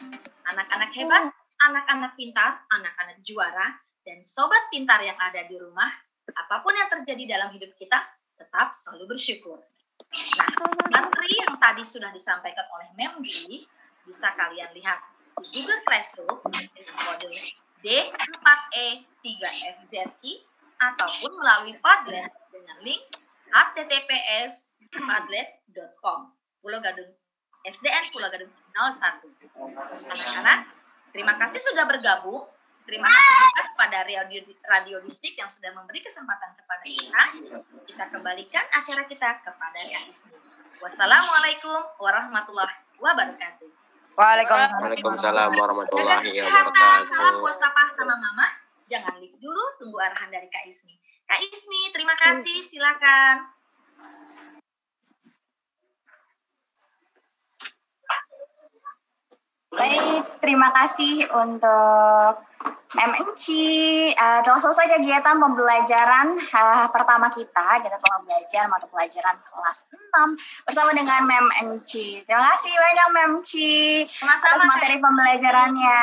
Anak-anak hebat, anak-anak pintar, anak-anak juara, dan sobat pintar yang ada di rumah. Apapun yang terjadi dalam hidup kita, tetap selalu bersyukur. Nah, materi yang tadi sudah disampaikan oleh Memji, bisa kalian lihat di Google Classroom dengan kode D4E3FZI ataupun melalui Padlet dengan link https://padlet.com Pulau Gadung SDN Pulau Gadung 01. Anak-anak, terima kasih sudah bergabung. Terima kasih juga kepada Radio Distrik yang sudah memberi kesempatan kepada kita. Kita kembalikan acara kita kepada Kak Ismi. Wassalamualaikum warahmatullahi wabarakatuh. Waalaikumsalam warahmatullahi wabarakatuh. Salam buat papa sama mama. Jangan leave dulu, tunggu arahan dari Kak Ismi. Kak Ismi, terima kasih. Silakan. Baik, terima kasih untuk Mem Enci. Telah selesai kegiatan pembelajaran pertama kita. Kita telah belajar mata pelajaran kelas 6 bersama dengan Mem Enci. Terima kasih banyak Mem Enci atas materi pembelajarannya.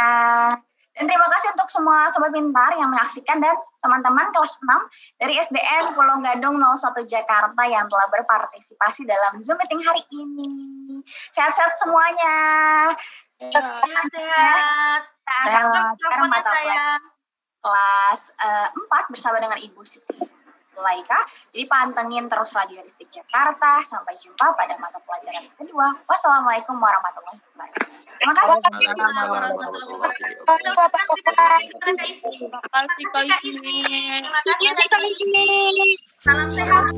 Dan terima kasih untuk semua sobat pintar yang menyaksikan dan teman-teman kelas 6 dari SDN Pulau Gadung 01 Jakarta yang telah berpartisipasi dalam Zoom meeting hari ini. Sehat-sehat semuanya. Sehat-sehat. Sekarang mata pelajaran kelas 4 bersama dengan Ibu Siti Laika. Jadi pantengin terus Radio Distrik Jakarta. Sampai jumpa pada mata pelajaran kedua. Wassalamualaikum warahmatullahi wabarakatuh. Terima kasih. Terima kasih Kak Ismi. Salam sehat.